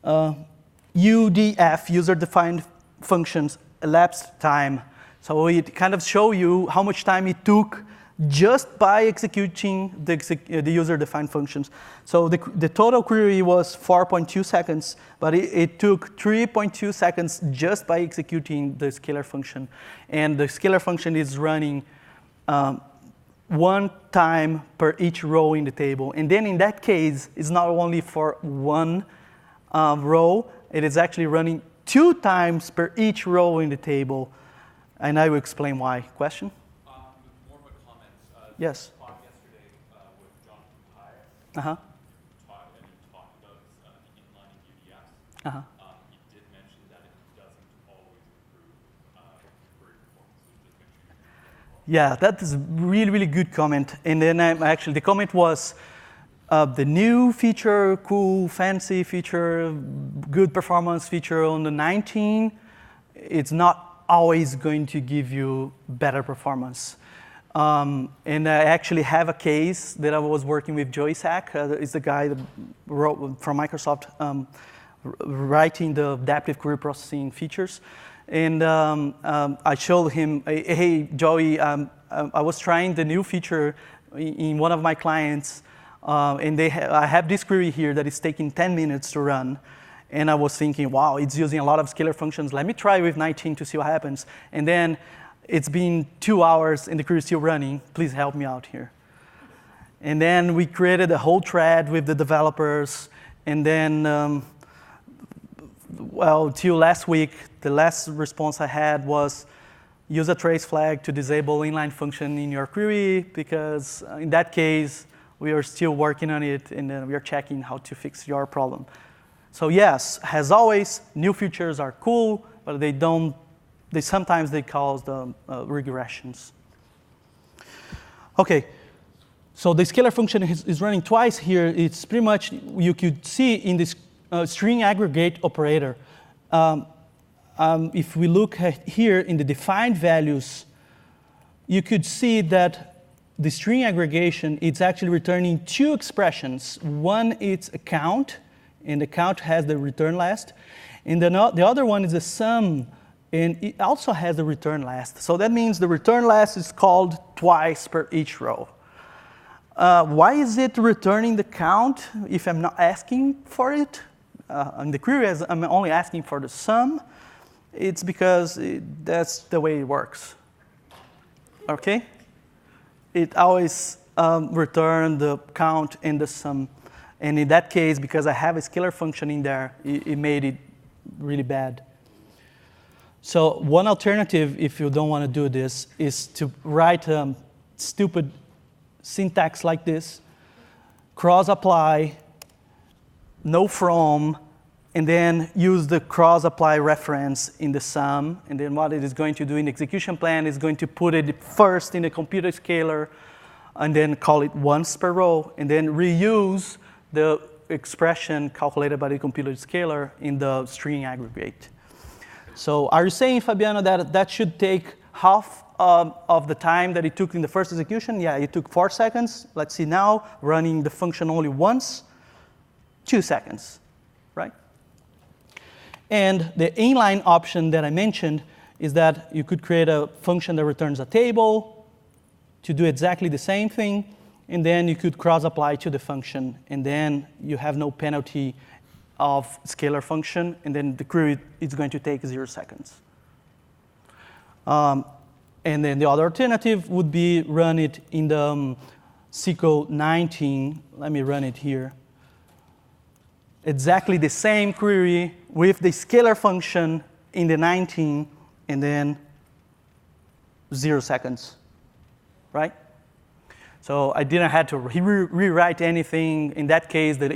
UDF, user-defined functions, elapsed time. So it kind of shows you how much time it took just by executing the user-defined functions. So the total query was 4.2 seconds, but it took 3.2 seconds just by executing the scalar function. And the scalar function is running 1 time per each row in the table. And then in that case, it's not only for 1 row, it is actually running 2 times per each row in the table. And I will explain why. Question? More of a comment. Yes. I talked yesterday with Jonathan Pius. Uh-huh. And he talked about the inlining UDFs. Uh-huh. He did mention that it doesn't always improve query performance. So just make sure you Yeah, that is really, really good comment. And then actually, the comment was the new feature, cool, fancy feature, good performance feature on the 19, it's not always going to give you better performance. And I actually have a case that I was working with Joey Sack. Is the guy that wrote from Microsoft writing the adaptive query processing features. And I showed him, hey, Joey, I was trying the new feature in one of my clients, and I have this query here that is taking 10 minutes to run. And I was thinking, wow, it's using a lot of scalar functions. Let me try with 19 to see what happens. And then it's been 2 hours and the query is still running. Please help me out here. And then we created a whole thread with the developers. And then, well, till last week, the last response I had was use a trace flag to disable inline function in your query, because in that case, we are still working on it, and then we are checking how to fix your problem. So yes, as always, new features are cool, but sometimes they cause the regressions. Okay, so the scalar function is running twice here. It's pretty much, you could see in this string aggregate operator. If we look at here in the defined values, you could see that the string aggregation, it's actually returning two expressions. One is a count, and the count has the return last. And then the other one is a sum, and it also has the return last. So that means the return last is called twice per each row. Why is it returning the count if I'm not asking for it? In the query, I'm only asking for the sum. It's because that's the way it works. Okay? It always returns the count and the sum. And in that case, because I have a scalar function in there, it made it really bad. So one alternative, if you don't want to do this, is to write stupid syntax like this, cross-apply, no from, and then use the cross-apply reference in the sum. And then what it is going to do in the execution plan is going to put it first in the computer scalar, and then call it once per row, and then reuse the expression calculated by the computer scalar in the string aggregate. So are you saying, Fabiano, that that should take half of the time that it took in the first execution? Yeah, it took 4 seconds. Let's see now, running the function only once, 2 seconds, right? And the inline option that I mentioned is that you could create a function that returns a table to do exactly the same thing, and then you could cross-apply to the function, and then you have no penalty of scalar function, and then the query is going to take 0 seconds. And then the other alternative would be run it in the SQL 19. Let me run it here. Exactly the same query with the scalar function in the 19, and then 0 seconds, right? So I didn't have to rewrite anything. In that case, the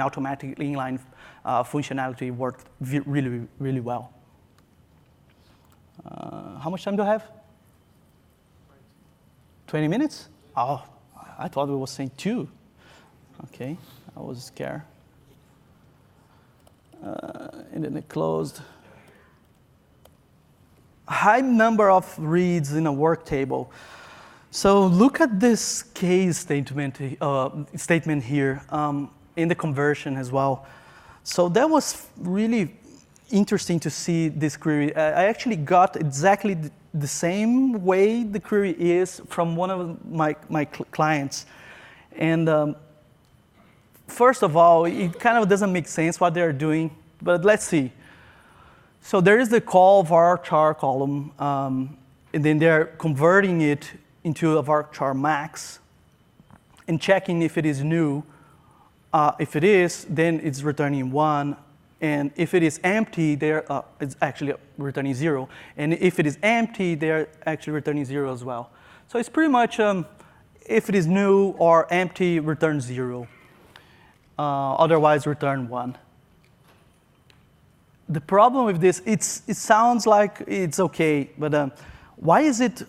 automatic inline functionality worked really, really well. How much time do I have? 20 minutes? Oh, I thought we were saying 2. Okay, I was scared. And then it closed. High number of reads in a work table. So look at this case statement here in the conversion as well. So that was really interesting to see this query. I actually got exactly the same way the query is from one of my clients. And first of all, it kind of doesn't make sense what they're doing, but let's see. So there is the call varchar column, and then they're converting it into a varchar max and checking if it is new. If it is, then it's returning 1. And if it is empty, it's actually returning 0. And if it is empty, they're actually returning 0 as well. So it's pretty much if it is new or empty, return 0. Otherwise, return 1. The problem with this, it sounds like it's OK, but why is it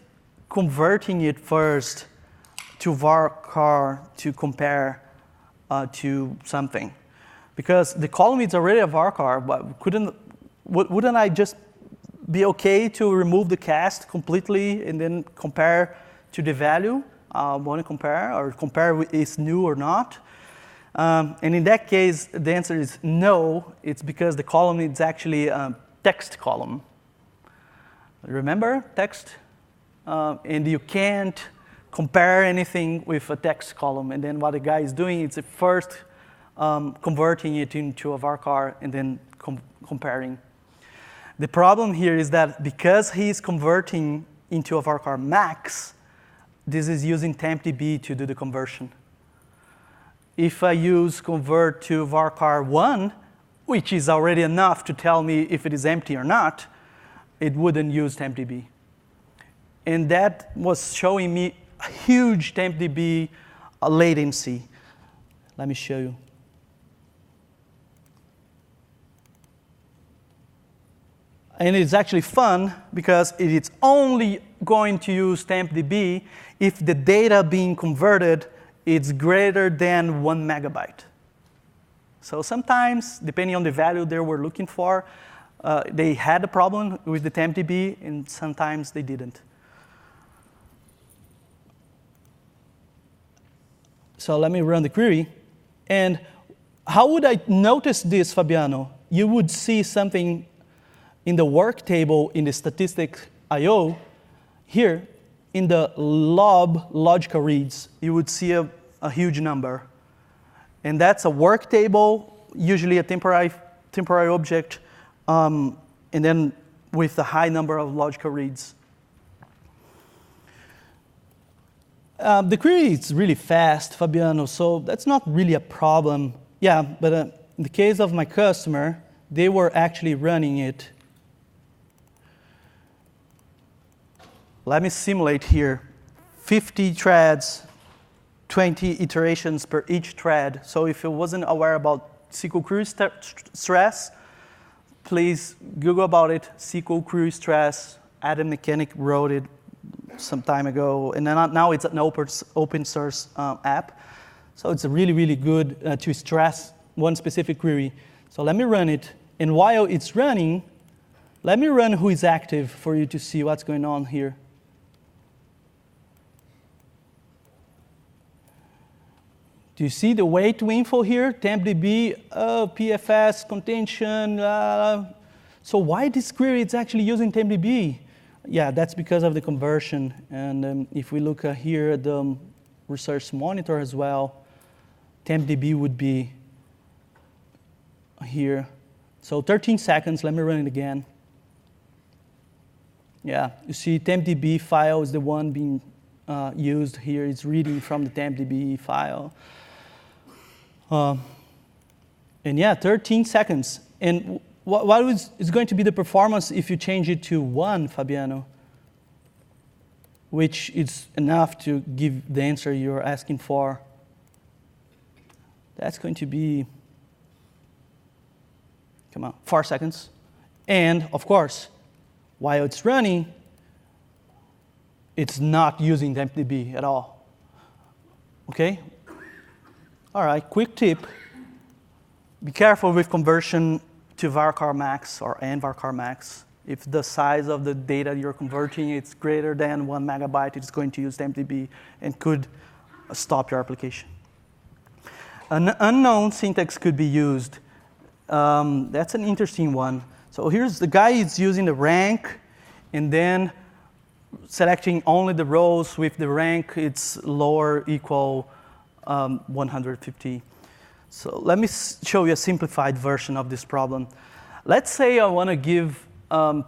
converting it first to varchar to compare to something. Because the column is already a varchar, but wouldn't I just be okay to remove the cast completely and then compare to the value I want to compare, or compare if it's new or not? And in that case, the answer is no. It's because the column is actually a text column. Remember text? And you can't compare anything with a text column. And then what the guy is doing is first converting it into a varchar and then comparing. The problem here is that because he's converting into a varchar max, this is using tempdb to do the conversion. If I use convert to varchar 1, which is already enough to tell me if it is empty or not, it wouldn't use tempdb. And that was showing me a huge tempdb latency. Let me show you. And it's actually fun because it's only going to use tempdb if the data being converted is greater than 1 megabyte. So sometimes, depending on the value they were looking for, they had a problem with the tempdb, and sometimes they didn't. So let me run the query. And how would I notice this, Fabiano? You would see something in the work table in the statistics IO. Here, in the logical reads, you would see a huge number. And that's a work table, usually a temporary object, and then with a high number of logical reads. The query is really fast, Fabiano, so that's not really a problem. Yeah, but in the case of my customer, they were actually running it. Let me simulate here. 50 threads, 20 iterations per each thread. So if you wasn't aware about SQL query stress, please Google about it. SQL query stress. Adam Mechanic wrote it some time ago, and then now it's an open source app. So it's really, really good to stress one specific query. So let me run it, and while it's running, let me run who is active for you to see what's going on here. Do you see the weight info here? tempdb, PFS, contention. So why this query is actually using tempdb? Yeah, that's because of the conversion. And if we look here at the research monitor as well, tempdb would be here. So 13 seconds, let me run it again. Yeah, you see tempdb file is the one being used here. It's reading from the tempdb file. And yeah, 13 seconds. And what is going to be the performance if you change it to 1, Fabiano? Which is enough to give the answer you're asking for. That's going to be, 4 seconds. And of course, while it's running, it's not using tempdb at all. Okay? All right, quick tip. Be careful with conversion to varchar max or varchar max. If the size of the data you're converting is greater than 1 megabyte, it's going to use tempdb and could stop your application. An unknown syntax could be used. That's an interesting one. So here's the guy is using the rank and then selecting only the rows with the rank it's lower equal 150. So let me show you a simplified version of this problem. Let's say I want to give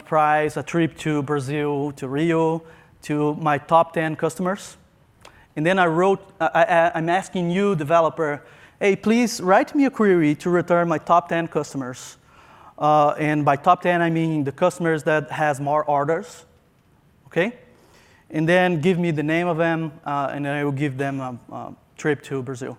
prize a trip to Brazil, to Rio, to my top 10 customers. And then I'm asking you, developer, hey, please write me a query to return my top 10 customers. And by top 10, I mean the customers that has more orders, okay? And then give me the name of them, and then I will give them a trip to Brazil.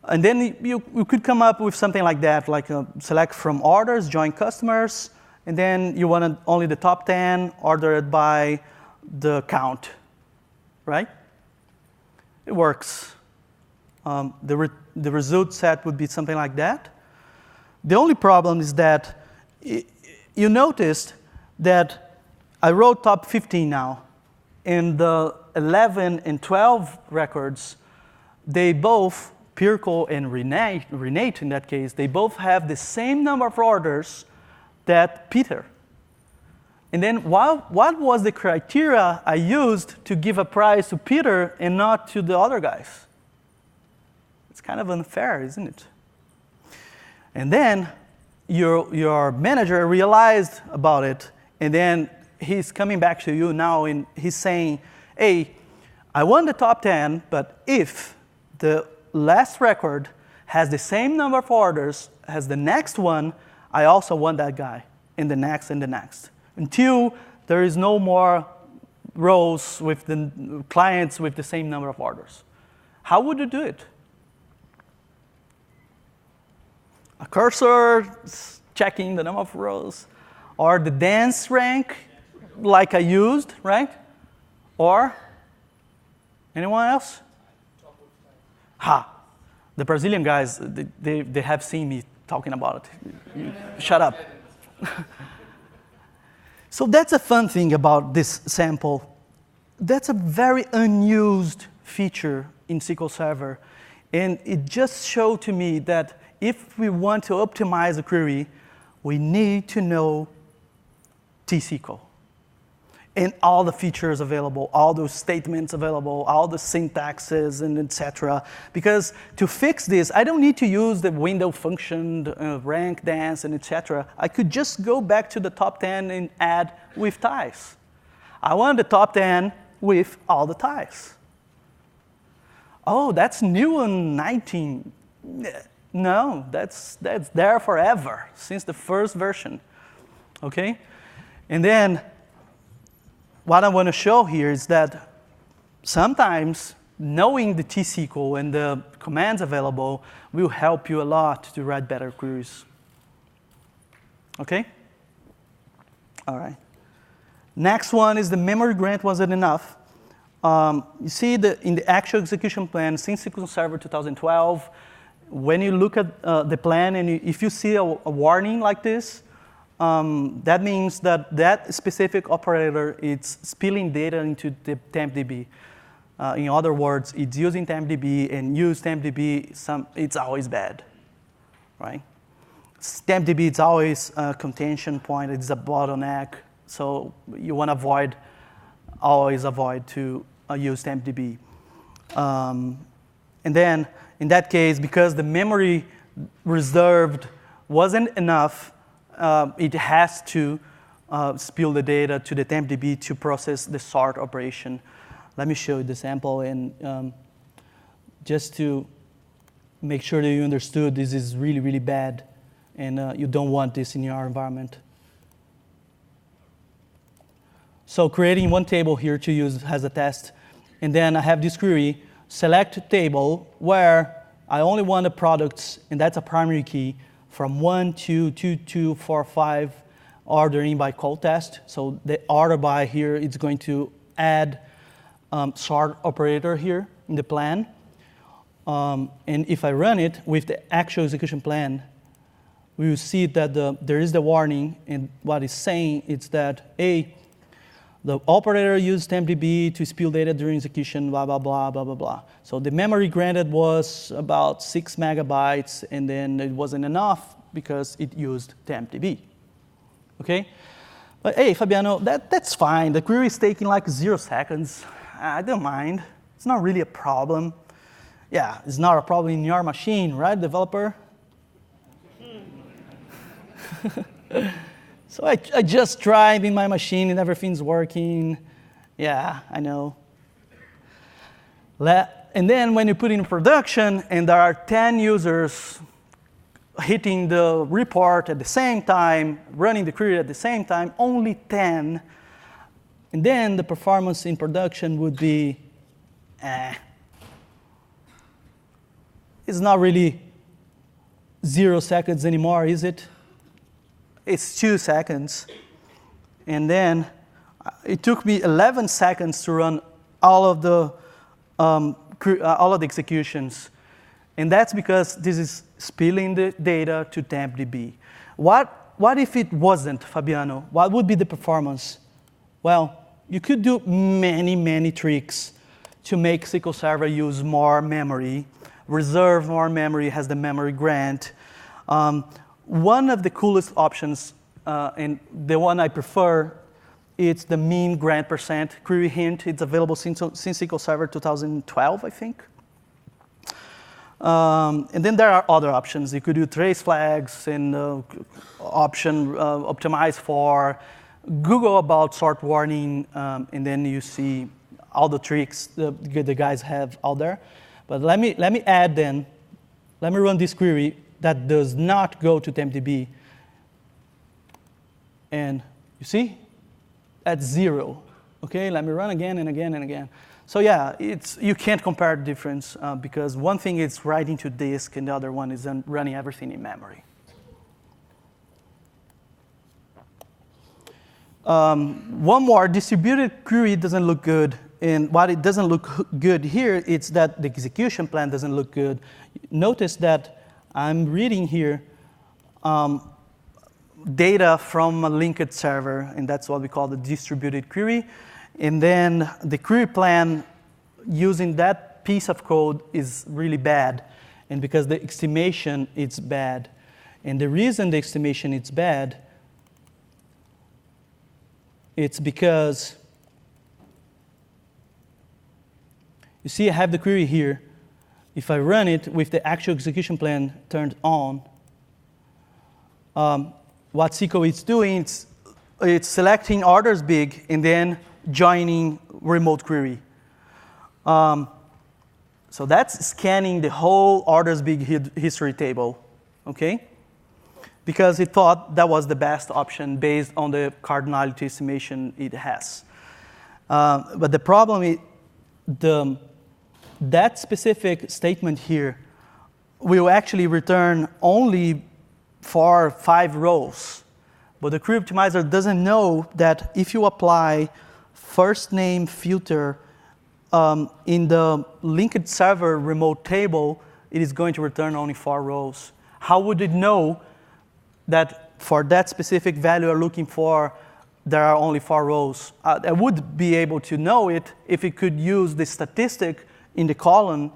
And then you could come up with something like that, like select from orders, join customers, and then you want only the top 10 ordered by the count. right? It works. The result set would be something like that. The only problem is that you noticed that I wrote top 15 now. In the 11 and 12 records, they both, Pirko and Renate in that case, they both have the same number of orders that Peter. And then what was the criteria I used to give a prize to Peter and not to the other guys? It's kind of unfair, isn't it? And then your manager realized about it, and then he's coming back to you now and he's saying, hey, I won the top 10, but if the last record has the same number of orders as the next one, I also won that guy, and the next and the next. Until there is no more rows with the clients with the same number of orders. How would you do it? A cursor checking the number of rows, or the dance rank like I used, right? Or anyone else? Ha! The Brazilian guys, they have seen me talking about it. Shut up. So that's a fun thing about this sample. That's a very unused feature in SQL Server. And it just showed to me that if we want to optimize a query, we need to know T-SQL. And all the features available, all those statements available, all the syntaxes, and etc. Because to fix this, I don't need to use the window function, rank, dance, and etc. I could just go back to the top 10 and add with ties. I want the top 10 with all the ties. Oh, that's new in 19. No, that's there forever, since the first version. Okay? And then what I want to show here is that sometimes knowing the T-SQL and the commands available will help you a lot to write better queries. Okay? All right. Next one is the memory grant wasn't enough. You see in the actual execution plan since SQL Server 2012, when you look at the plan and if you see a warning like this, that means that specific operator is spilling data into the TempDB. In other words, it's using TempDB, and use TempDB, it's always bad, right? TempDB, it's always a contention point, it's a bottleneck, so you want to always avoid to use TempDB. And then, in that case, because the memory reserved wasn't enough, it has to spill the data to the TempDB to process the sort operation. Let me show you the sample, and just to make sure that you understood, this is really, really bad, and you don't want this in your environment. So creating one table here to use as a test, and then I have this query, select table, where I only want the products, and that's a primary key, from 1, 2, 2, 2, 4, 5, ordering by call test. So the order by here is going to add sort operator here in the plan. And if I run it with the actual execution plan, we will see that there is the warning, and what it's saying is that, A, the operator used TempDB to spill data during execution, blah, blah, blah, blah, blah, blah. So the memory granted was about 6 megabytes, and then it wasn't enough because it used TempDB. Okay? But hey, Fabiano, that's fine. The query is taking like 0 seconds. I don't mind. It's not really a problem. Yeah, it's not a problem in your machine, right, developer? So I just tried in my machine and everything's working. Yeah, I know. And then when you put it in production and there are 10 users hitting the report at the same time, running the query at the same time, only 10, and then the performance in production would be, It's not really 0 seconds anymore, is it? It's 2 seconds. And then it took me 11 seconds to run all of the executions. And that's because this is spilling the data to TempDB. What if it wasn't, Fabiano? What would be the performance? Well, you could do many, many tricks to make SQL Server use more memory, reserve more memory, has the memory grant. One of the coolest options, and the one I prefer, it's the mean grant percent query hint. It's available since SQL Server 2012, I think. And then there are other options. You could do trace flags and optimize for, Google about sort warning, and then you see all the tricks the guys have out there. But let me add then, let me run this query that does not go to TempDB. And you see, at 0. Okay, let me run again and again and again. So yeah, you can't compare the difference because one thing is writing to disk and the other one is running everything in memory. One more, distributed query doesn't look good. And what it doesn't look good here, it's that the execution plan doesn't look good. Notice that I'm reading here data from a linked server, and that's what we call the distributed query. And then the query plan using that piece of code is really bad. And because the estimation is bad. And the reason the estimation is bad, it's because, you see I have the query here. If I run it with the actual execution plan turned on, what SQL is doing, it's selecting orders big and then joining remote query. So that's scanning the whole orders big history table, okay? Because it thought that was the best option based on the cardinality estimation it has. But the problem is that specific statement here will actually return only for 5 rows. But the query optimizer doesn't know that if you apply first name filter in the linked server remote table, it is going to return only 4 rows. How would it know that for that specific value you're looking for, there are only 4 rows? I would be able to know it if it could use the statistic in the column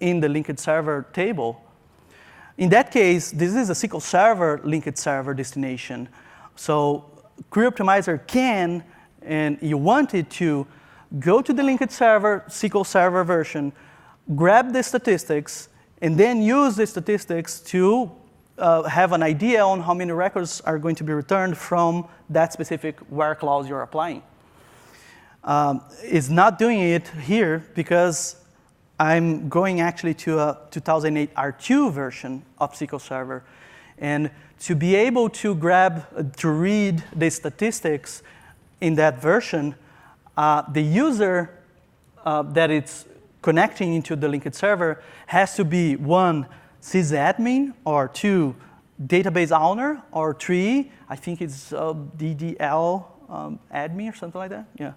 in the linked server table. In that case, this is a SQL Server linked server destination. So Query Optimizer can, and you want it to, go to the linked server, SQL Server version, grab the statistics, and then use the statistics to have an idea on how many records are going to be returned from that specific where clause you're applying. It's not doing it here because I'm going actually to a 2008 R2 version of SQL Server. And to be able to to read the statistics in that version, the user that it's connecting into the linked server has to be 1, sysadmin, or 2, database owner, or 3, I think it's DDL admin or something like that. Yeah.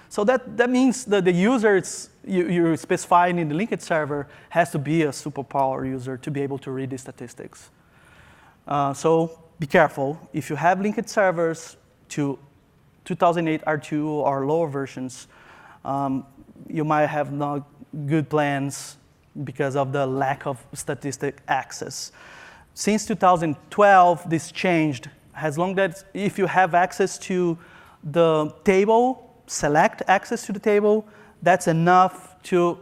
So that means that the user you're specifying in the linked server has to be a superpower user to be able to read the statistics. So be careful. If you have linked servers to 2008 R2 or lower versions, you might have not good plans because of the lack of statistic access. Since 2012, this changed. As long as if you have access to the table, select access to the table, that's enough to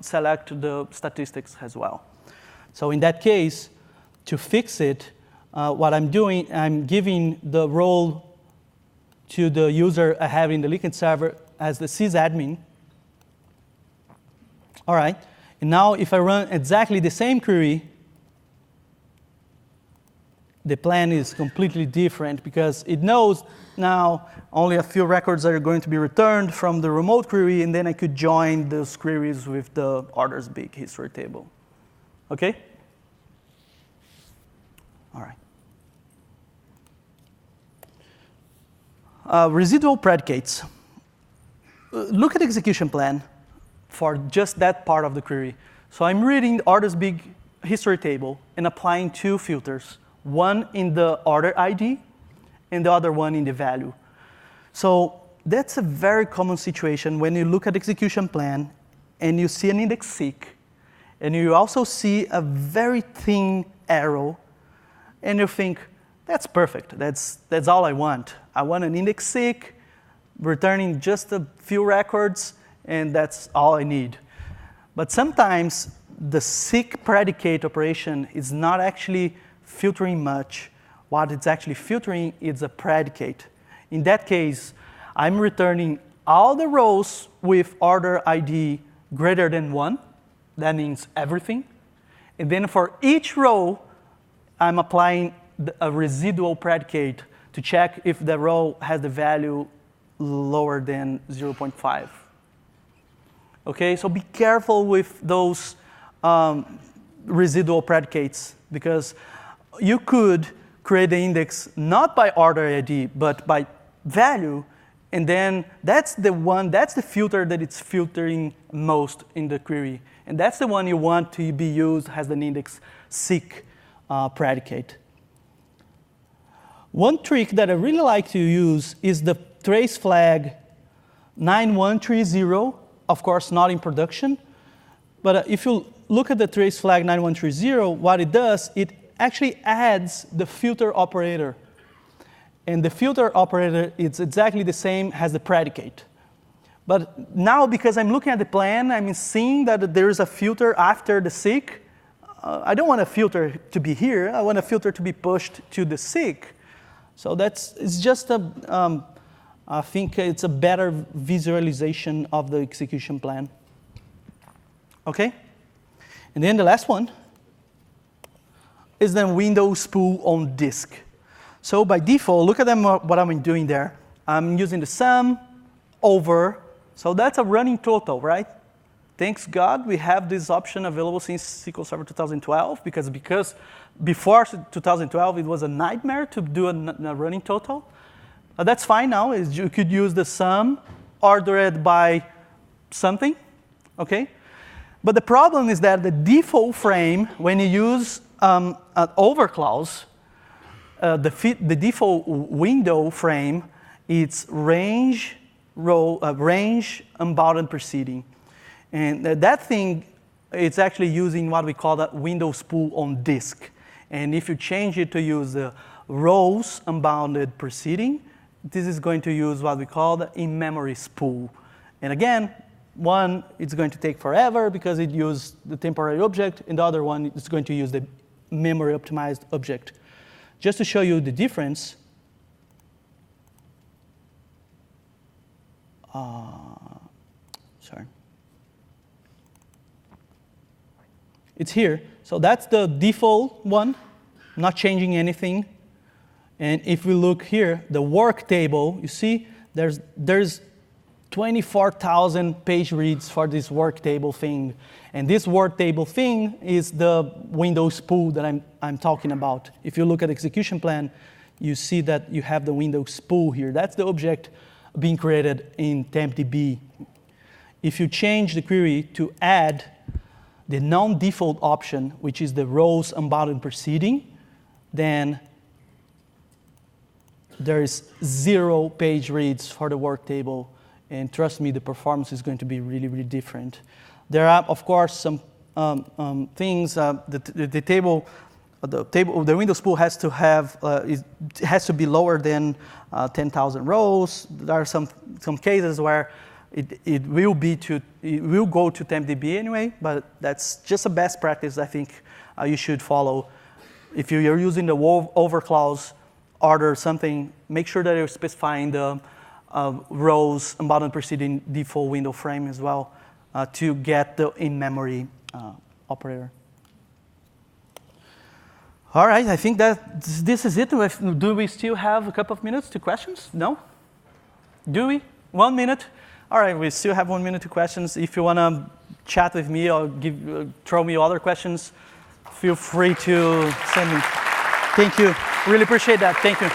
select the statistics as well. So in that case, to fix it, what I'm doing, I'm giving the role to the user I have in the linked server as the sysadmin. All right, and now if I run exactly the same query, the plan is completely different because it knows now only a few records are going to be returned from the remote query, and then I could join those queries with the orders big history table. Okay? All right. Residual predicates. look at the execution plan for just that part of the query. So I'm reading the orders big history table and applying two filters, one in the order ID and the other one in the value. So that's a very common situation when you look at execution plan and you see an index seek, and you also see a very thin arrow, and you think, that's perfect, that's all I want. I want an index seek, returning just a few records, and that's all I need. But sometimes the seek predicate operation is not actually filtering much. What it's actually filtering is a predicate. In that case, I'm returning all the rows with order ID greater than 1. That means everything. And then for each row, I'm applying a residual predicate to check if the row has the value lower than 0.5. Okay, so be careful with those residual predicates, because you could create the index not by order ID, but by value, and then that's the filter that it's filtering most in the query. And that's the one you want to be used as an index seek predicate. One trick that I really like to use is the trace flag 9130, of course not in production, but if you look at the trace flag 9130, what it does, it actually adds the filter operator. And the filter operator is exactly the same as the predicate. But now, because I'm looking at the plan, I'm seeing that there is a filter after the seek. I don't want a filter to be here. I want a filter to be pushed to the seek. So it's just I think it's a better visualization of the execution plan. Okay? And then the last one is the window spool on disk. So by default, look at what I'm doing there. I'm using the sum over, so that's a running total, right? Thanks God we have this option available since SQL Server 2012, because before 2012 it was a nightmare to do a running total. That's fine now. You could use the sum ordered by something, okay? But the problem is that the default frame, when you use an over clause, the default window frame, it's range unbounded preceding. And that thing, it's actually using what we call that window spool on disk. And if you change it to use the rows unbounded preceding, this is going to use what we call the in-memory spool. And again, one, it's going to take forever because it uses the temporary object, and the other one is going to use the memory optimized object. Just to show you the difference, sorry. It's here. So that's the default one, not changing anything. And if we look here, the work table, you see there's 24,000 page reads for this work table thing. And this work table thing is the window spool that I'm talking about. If you look at execution plan, you see that you have the window spool here. That's the object being created in TempDB. If you change the query to add the non-default option, which is the rows unbounded preceding, then there is 0 page reads for the work table. And trust me, the performance is going to be really, really different. There are, of course, some things. The window spool has to have has to be lower than 10,000 rows. There are some cases where it will go to TempDB anyway, but that's just a best practice I think you should follow. If you're using the over clause, order something, make sure that you're specifying the rows unbounded preceding default window frame as well to get the in-memory operator. All right, I think that this is it. Do we still have a couple of minutes to questions? No? Do we? 1 minute? All right, we still have 1 minute to questions. If you want to chat with me or throw me other questions, feel free to send me. Thank you. Really appreciate that. Thank you.